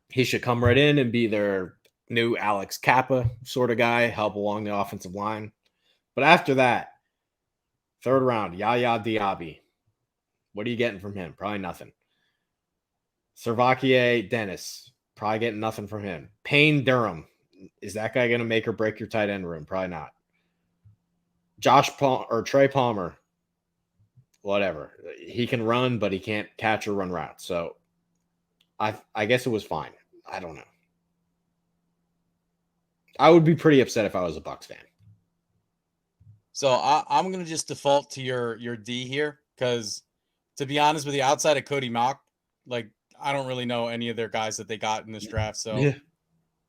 He should come right in and be their new Alex Kappa sort of guy, help along the offensive line. But after that, third round, Yaya Diaby. What are you getting from him? Probably nothing. Servakier Dennis. Probably getting nothing from him. Payne Durham. Is that guy going to make or break your tight end room? Probably not. Trey Palmer. Whatever. He can run, but he can't catch or run routes. So I guess it was fine. I don't know. I would be pretty upset if I was a Bucs fan. So I'm going to just default to your D here because, to be honest with you, outside of Cody Mauch, like I don't really know any of their guys that they got in this draft. So yeah.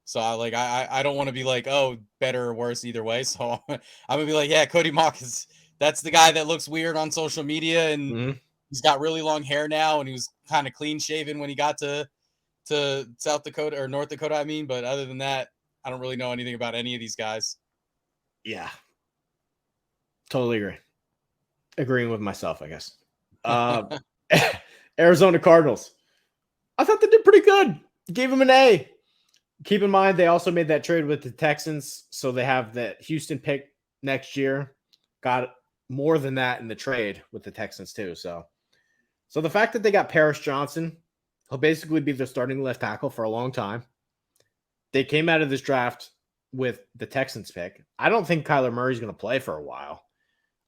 So I don't want to be like, oh, better or worse either way. So I'm gonna be like, yeah, Cody Mauch that's the guy that looks weird on social media, and he's got really long hair now, and he was kind of clean shaven when he got to South Dakota or North Dakota, I mean. But other than that, I don't really know anything about any of these guys. Yeah. Totally agree. Agreeing with myself, I guess. Arizona Cardinals. I thought they did pretty good. Gave them an A. Keep in mind, they also made that trade with the Texans, so they have the Houston pick next year. Got more than that in the trade with the Texans too. So the fact that they got Paris Johnson, he'll basically be their starting left tackle for a long time. They came out of this draft with the Texans pick. I don't think Kyler Murray's going to play for a while.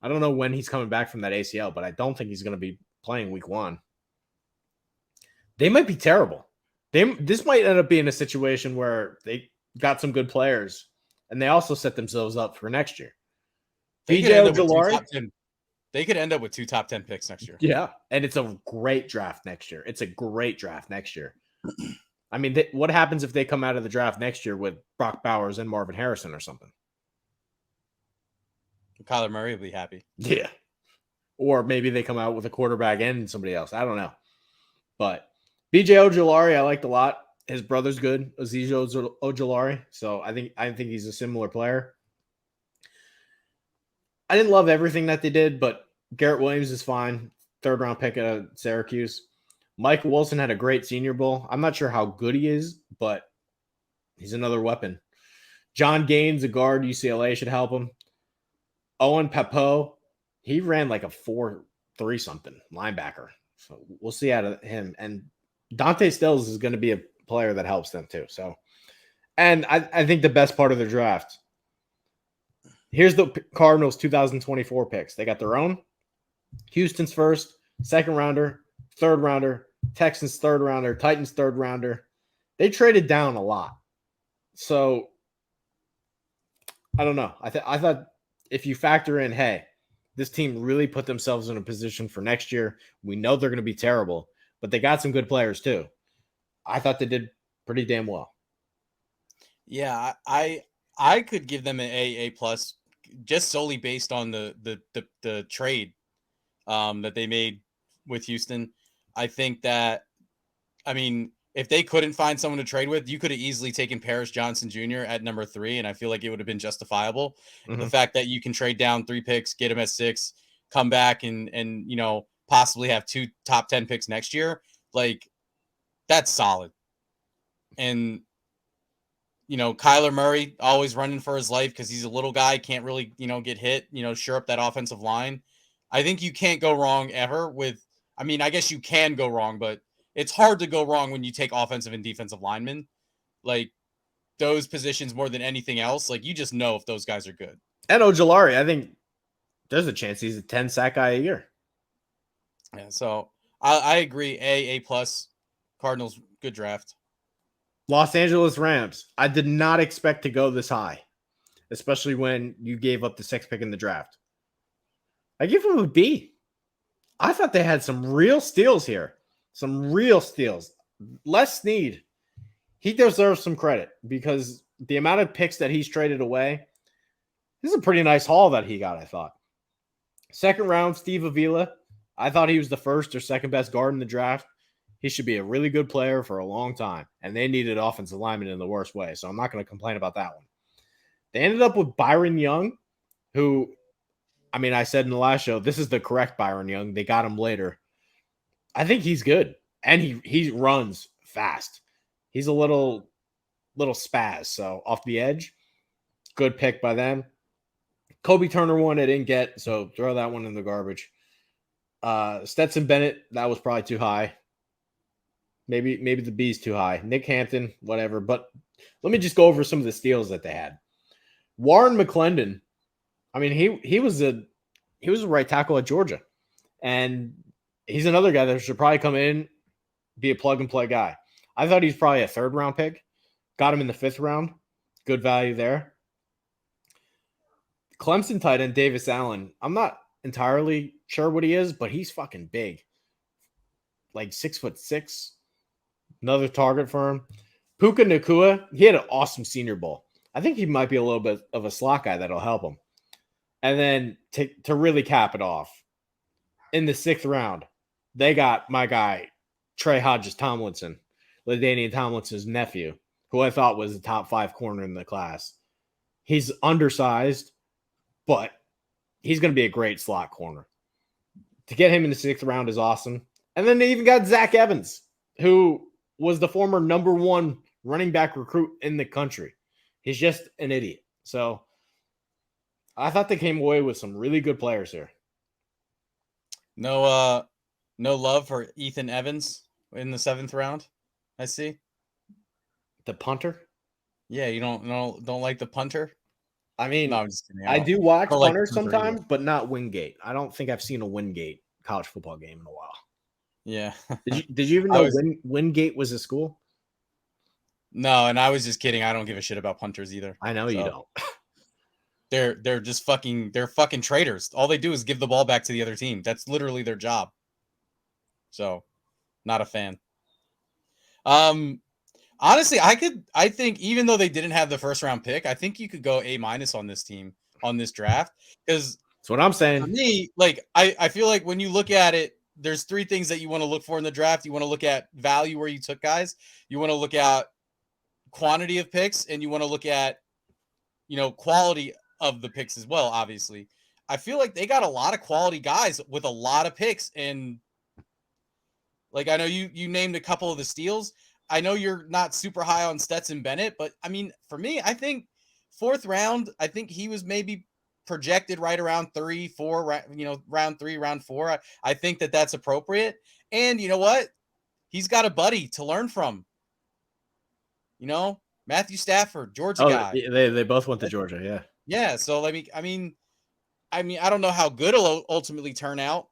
I don't know when he's coming back from that ACL, but I don't think he's going to be playing week 1. They might be terrible. This might end up being a situation where they got some good players, and they also set themselves up for next year. They could end up with 2 top 10 picks next year. Yeah, and it's a great draft next year. I mean, what happens if they come out of the draft next year with Brock Bowers and Marvin Harrison or something? Kyler Murray will be happy. Yeah. Or maybe they come out with a quarterback and somebody else. I don't know. But BJ Ojulari, I liked a lot. His brother's good, Aziz Ojulari. So I think he's a similar player. I didn't love everything that they did, but Garrett Williams is fine. 3rd-round pick at Syracuse. Mike Wilson had a great Senior Bowl. I'm not sure how good he is, but he's another weapon. John Gaines, a guard, UCLA, should help him. Owen Papo, he ran like a 4.3 something linebacker. So we'll see out of him. And Dante Stills is going to be a player that helps them too. So, and I think the best part of their draft, here's the Cardinals 2024 picks. They got their own. Houston's first, 2nd rounder, 3rd rounder, Texans 3rd rounder, Titans 3rd rounder. They traded down a lot. So I don't know. I thought if you factor in, hey, this team really put themselves in a position for next year. We know they're going to be terrible, but they got some good players too. I thought they did pretty damn well. Yeah, I could give them an A plus just solely based on the trade that they made with Houston. I think that, I mean, if they couldn't find someone to trade with, you could have easily taken Paris Johnson Jr. at number 3, and I feel like it would have been justifiable. Mm-hmm. The fact that you can trade down 3 picks, get him at 6, come back and possibly have 2 top 10 picks next year, like, that's solid. And Kyler Murray always running for his life because he's a little guy, can't really get hit, shore up that offensive line. I think you can't go wrong ever with. I mean, I guess you can go wrong, but it's hard to go wrong when you take offensive and defensive linemen. Like, those positions more than anything else, like, you just know if those guys are good. And Ojulari, I think there's a chance he's a 10-sack guy a year. Yeah, so I agree. A plus. Cardinals, good draft. Los Angeles Rams. I did not expect to go this high, especially when you gave up the 6th pick in the draft. I give them a B. I thought they had some real steals here. Some real steals. Les Snead, he deserves some credit because the amount of picks that he's traded away, this is a pretty nice haul that he got, I thought. 2nd round, Steve Avila. I thought he was the 1st or 2nd best guard in the draft. He should be a really good player for a long time, and they needed offensive linemen in the worst way, so I'm not going to complain about that one. They ended up with Byron Young, who, I mean, I said in the last show, this is the correct Byron Young. They got him later. I think he's good, and he runs fast. He's a little spaz, so off the edge. Good pick by them. Kobe Turner one I didn't get, so throw that one in the garbage. Stetson Bennett, that was probably too high. Maybe the B's too high. Nick Hampton, whatever. But let me just go over some of the steals that they had. Warren McClendon, I mean, he was a right tackle at Georgia, and he's another guy that should probably come in, be a plug and play guy. I thought he's probably a 3rd round pick. Got him in the 5th round. Good value there. Clemson tight end Davis Allen. I'm not entirely sure what he is, but he's fucking big. Like 6'6". Another target for him. Puka Nacua, he had an awesome Senior Bowl. I think he might be a little bit of a slot guy that'll help him. And then to really cap it off, in the 6th round, they got my guy, Trey Hodges-Tomlinson, LaDainian Tomlinson's nephew, who I thought was the top 5 corner in the class. He's undersized, but he's going to be a great slot corner. To get him in the 6th round is awesome. And then they even got Zach Evans, who was the former number 1 running back recruit in the country. He's just an idiot. So I thought they came away with some really good players here. No love for Ethan Evans in the 7th round. I see. The punter? Yeah, you don't like the punter? I mean, no, I'm just kidding. I do watch punter punters sometimes, but not Wingate. I don't think I've seen a Wingate college football game in a while. Yeah. Did you even know Wingate was a school? No, and I was just kidding. I don't give a shit about punters either. I know you don't. They're just fucking traitors. All they do is give the ball back to the other team. That's literally their job. So, not a fan. Honestly, I think even though they didn't have the 1st round pick, I think you could go A- on this team, on this draft. Because that's what I'm saying. For me, like I feel like when you look at it, there's 3 things that you want to look for in the draft. You want to look at value where you took guys. You want to look at quantity of picks, and you want to look at, quality of the picks as well, obviously. I feel like they got a lot of quality guys with a lot of picks. And like, I know you named a couple of the steals. I know you're not super high on Stetson Bennett, but I mean, for me, I think 4th round, I think he was maybe projected right around 3, 4, round 3, round 4. I think that's appropriate. And you know what? He's got a buddy to learn from. Matthew Stafford, Georgia guy. They both went to Georgia, yeah. Yeah, so I mean, I don't know how good it'll ultimately turn out.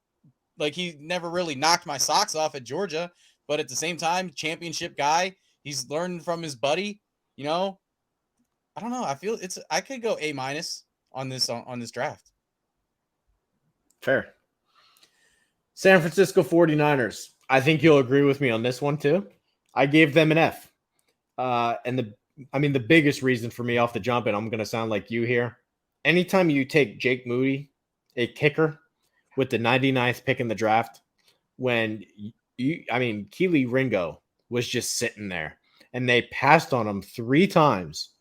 Like, he never really knocked my socks off at Georgia, but at the same time, championship guy. He's learning from his buddy. I don't know. I feel I could go A- on this draft. Fair. San Francisco 49ers. I think you'll agree with me on this one too. I gave them an F. And the biggest reason for me off the jump, and I'm going to sound like you here, anytime you take Jake Moody, a kicker, with the 99th pick in the draft, when Keely Ringo was just sitting there and they passed on him 3 times.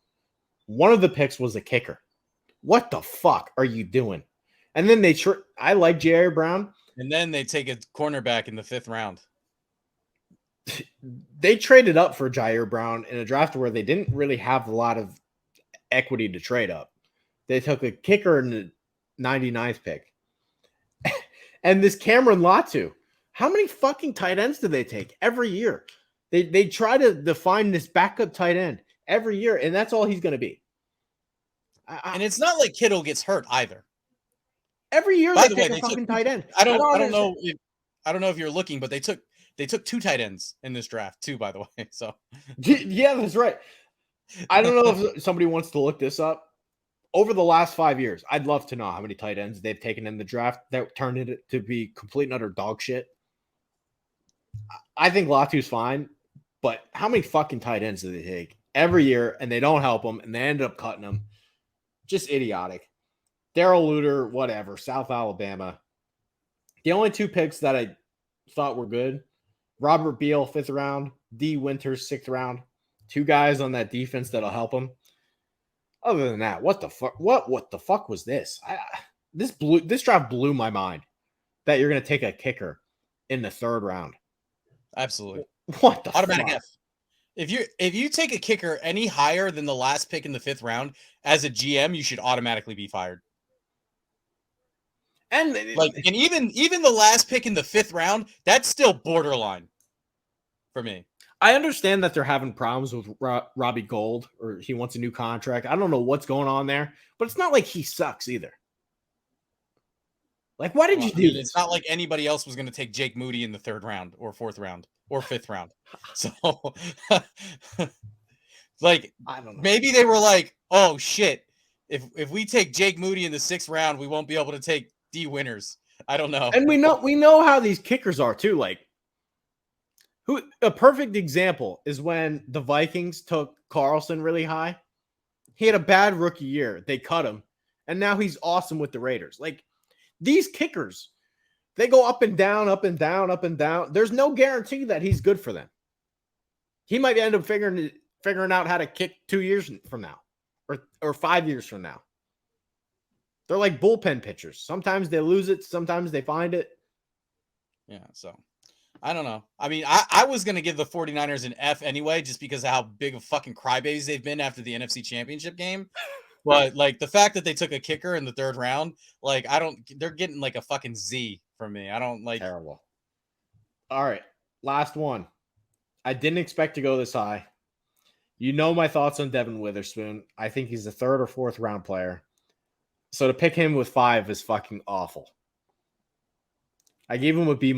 One of the picks was a kicker. What the fuck are you doing? And then I like Jair Brown. And then they take a cornerback in the 5th round. They traded up for Jair Brown in a draft where they didn't really have a lot of equity to trade up. They took a kicker in the 99th pick. And this Cameron Latu, how many fucking tight ends do they take every year? They try to define this backup tight end every year, and that's all he's going to be. And it's not like Kittle gets hurt either. Every year they take a fucking tight end. I don't know if you're looking, but they took 2 tight ends in this draft too, by the way. So yeah, that's right. I don't know if somebody wants to look this up. Over the last 5 years, I'd love to know how many tight ends they've taken in the draft that turned it to be complete and utter dog shit. I think Latu's fine, but how many fucking tight ends do they take every year, and they don't help them, and they end up cutting them? Just idiotic. Darrell Luter, whatever, South Alabama. The only 2 picks that I thought were good, Robert Beal, 5th round, D. Winters, 6th round. 2 guys on that defense that'll help them. Other than that, what the fuck? What the fuck was this? This draft blew my mind that you're going to take a kicker in the 3rd round. Absolutely. What the automatic fuck? F. If you take a kicker any higher than the last pick in the 5th round, as a GM, you should automatically be fired. And even the last pick in the 5th round, that's still borderline for me. I understand that they're having problems with Robbie Gould, or he wants a new contract. I don't know what's going on there, but it's not like he sucks either. Like, why did you do this? It's not like anybody else was going to take Jake Moody in the 3rd round or 4th round or 5th round. So, like, I don't know. Maybe they were like, "Oh shit! If we take Jake Moody in the 6th round, we won't be able to take D. Winters." I don't know. And we know how these kickers are too. Like, A perfect example is when the Vikings took Carlson really high. He had a bad rookie year. They cut him, and now he's awesome with the Raiders. Like, these kickers, they go up and down, up and down, up and down. There's no guarantee that he's good for them. He might end up figuring out how to kick 2 years from now or 5 years from now. They're like bullpen pitchers. Sometimes they lose it. Sometimes they find it. Yeah, so I don't know. I mean, I was going to give the 49ers an F anyway, just because of how big of fucking crybabies they've been after the NFC Championship game. But, like, the fact that they took a kicker in the 3rd round, like, they're getting, like, a fucking Z from me. I don't like. Terrible. All right, last one. I didn't expect to go this high. You know my thoughts on Devin Witherspoon. I think he's a 3rd or 4th round player. So to pick him with 5 is fucking awful. I gave him a B-.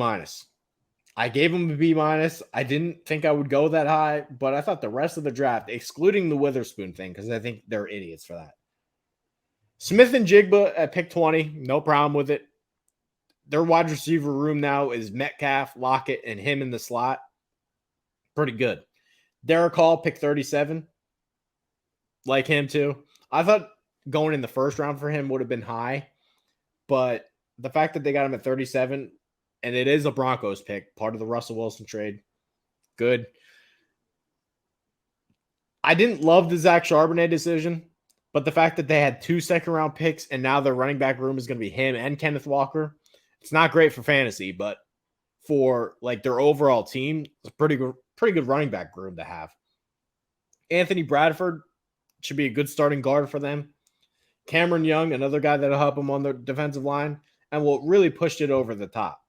I didn't think I would go that high, but I thought the rest of the draft, excluding the Witherspoon thing, because I think they're idiots for that. Smith and Jigba at pick 20, no problem with it. Their wide receiver room now is Metcalf, Lockett, and him in the slot. Pretty good. Derek Hall, pick 37. Like him too. I thought going in the 1st round for him would have been high, but the fact that they got him at 37, and it is a Broncos pick, part of the Russell Wilson trade, good. I didn't love the Zach Charbonnet decision, but the fact that they had 2 second-round picks and now their running back room is going to be him and Kenneth Walker, it's not great for fantasy, but for like their overall team, it's a pretty good running back room to have. Anthony Bradford should be a good starting guard for them. Cameron Young, another guy that'll help them on the defensive line, and what really pushed it over the top.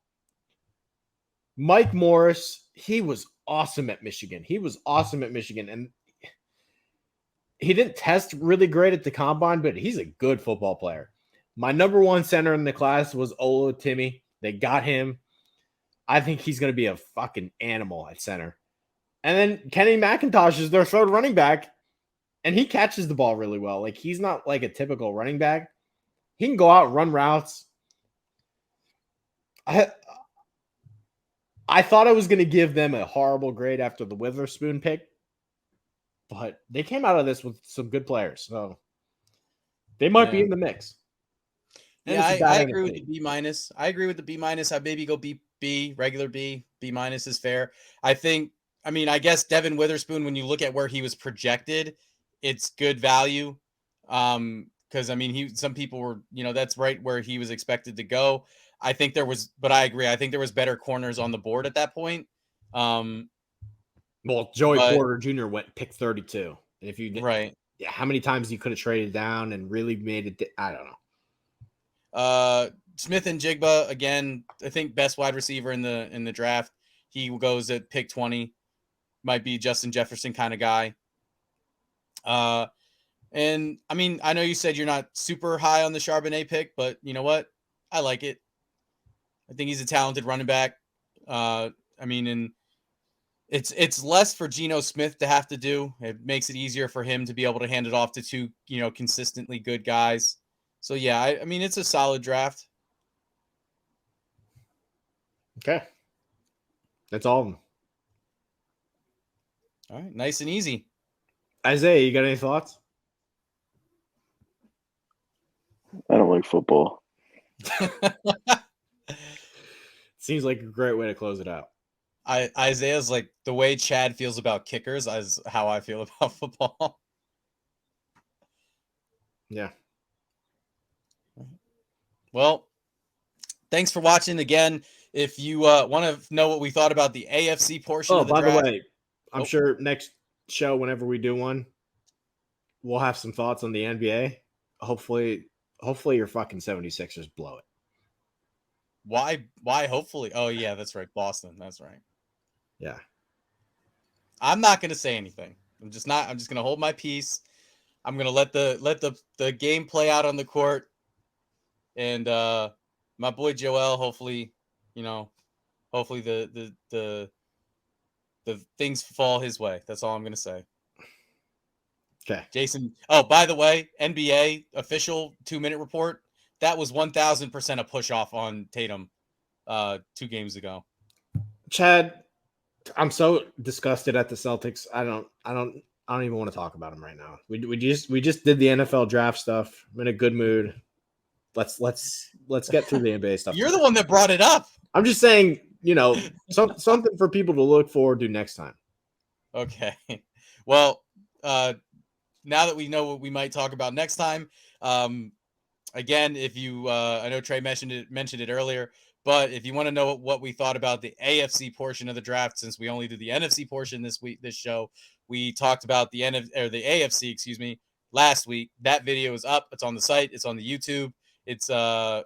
Mike Morris, he was awesome at Michigan. And he didn't test really great at the combine, but he's a good football player. My number 1 center in the class was Ola Timmy. They got him. I think he's going to be a fucking animal at center. And then Kenny McIntosh is their 3rd running back, and he catches the ball really well. Like, he's not like a typical running back. He can go out and run routes. I thought I was going to give them a horrible grade after the Witherspoon pick, but they came out of this with some good players, so they might be in the mix. Yeah, I agree with the B-. I agree with the B-. I'd maybe go B, regular B. B- is fair. I guess Devin Witherspoon, when you look at where he was projected, it's good value. Because some people were, that's right where he was expected to go. I agree. I think there was better corners on the board at that point. Well, Joey Porter Jr. went pick 32. If you did, right, yeah, how many times you could have traded down and really made it? I don't know. Smith and Jigba again. I think best wide receiver in the draft. He goes at pick 20. Might be Justin Jefferson kind of guy. And I know you said you're not super high on the Charbonnet pick, but you know what? I like it. I think he's a talented running back. And it's less for Geno Smith to have to do. It makes it easier for him to be able to hand it off to 2, consistently good guys. So yeah, it's a solid draft. Okay. That's all of them. All right. Nice and easy. Isaiah, you got any thoughts? I don't like football. Seems like a great way to close it out. Isaiah's like, the way Chad feels about kickers is how I feel about football. Yeah. Well, thanks for watching again. If you want to know what we thought about the AFC portion of the draft. By the way, I'm sure next show, whenever we do one, we'll have some thoughts on the NBA. Hopefully your fucking 76ers blow it. Why hopefully? Oh yeah, that's right. Boston. That's right. Yeah. I'm not going to say anything. I'm just going to hold my peace. I'm going to let the game play out on the court. And my boy Joel, hopefully the things fall his way. That's all I'm going to say. Okay. Jason. Oh, by the way, NBA official 2-minute report. That was 1,000% a push off on Tatum 2 games ago. Chad, I'm so disgusted at the Celtics. I don't even want to talk about them right now. We just did the NFL draft stuff. I'm in a good mood. Let's get through the NBA stuff. You're the one that brought it up. I'm just saying, something for people to look forward to next time. Okay. Well, now that we know what we might talk about next time, again, if you, I know Trey mentioned it earlier, but if you want to know what we thought about the AFC portion of the draft, since we only did the NFC portion this show, we talked about the AFC, last week. That video is up. It's on the site. It's on the YouTube. It's the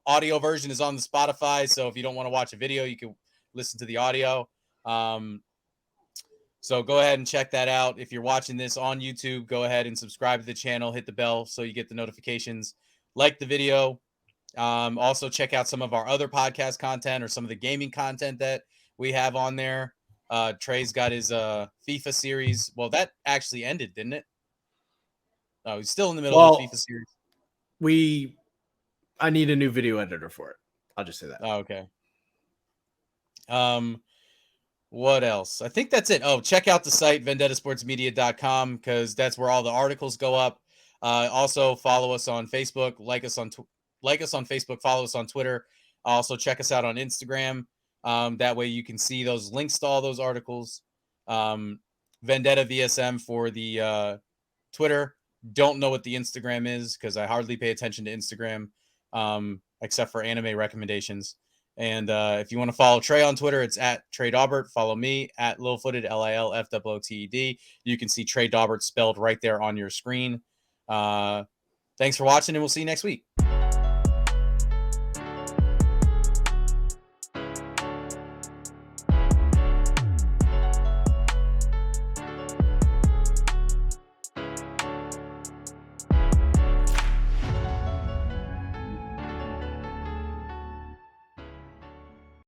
audio version is on the Spotify. So if you don't want to watch a video, you can listen to the audio. So go ahead and check that out. If you're watching this on YouTube, go ahead and subscribe to the channel, hit the bell so you get the notifications, like the video. Also check out some of our other podcast content or some of the gaming content that we have on there. Trey's got his FIFA series. Well, that actually ended, didn't it? Oh, he's still in the middle of the FIFA series. I need a new video editor for it. I'll just say that. Oh, okay. What else? I think that's it. Oh, check out the site, vendettasportsmedia.com, because that's where all the articles go up. Also, follow us on Facebook, like us on Facebook, follow us on Twitter. Also, check us out on Instagram. That way you can see those links to all those articles. Vendetta VSM for the Twitter. Don't know what the Instagram is because I hardly pay attention to Instagram, except for anime recommendations. And if you want to follow Trey on Twitter, it's at Trey Daubert. Follow me at Lilfooted, LILFOOTED. You can see Trey Daubert spelled right there on your screen. Thanks for watching, and we'll see you next week.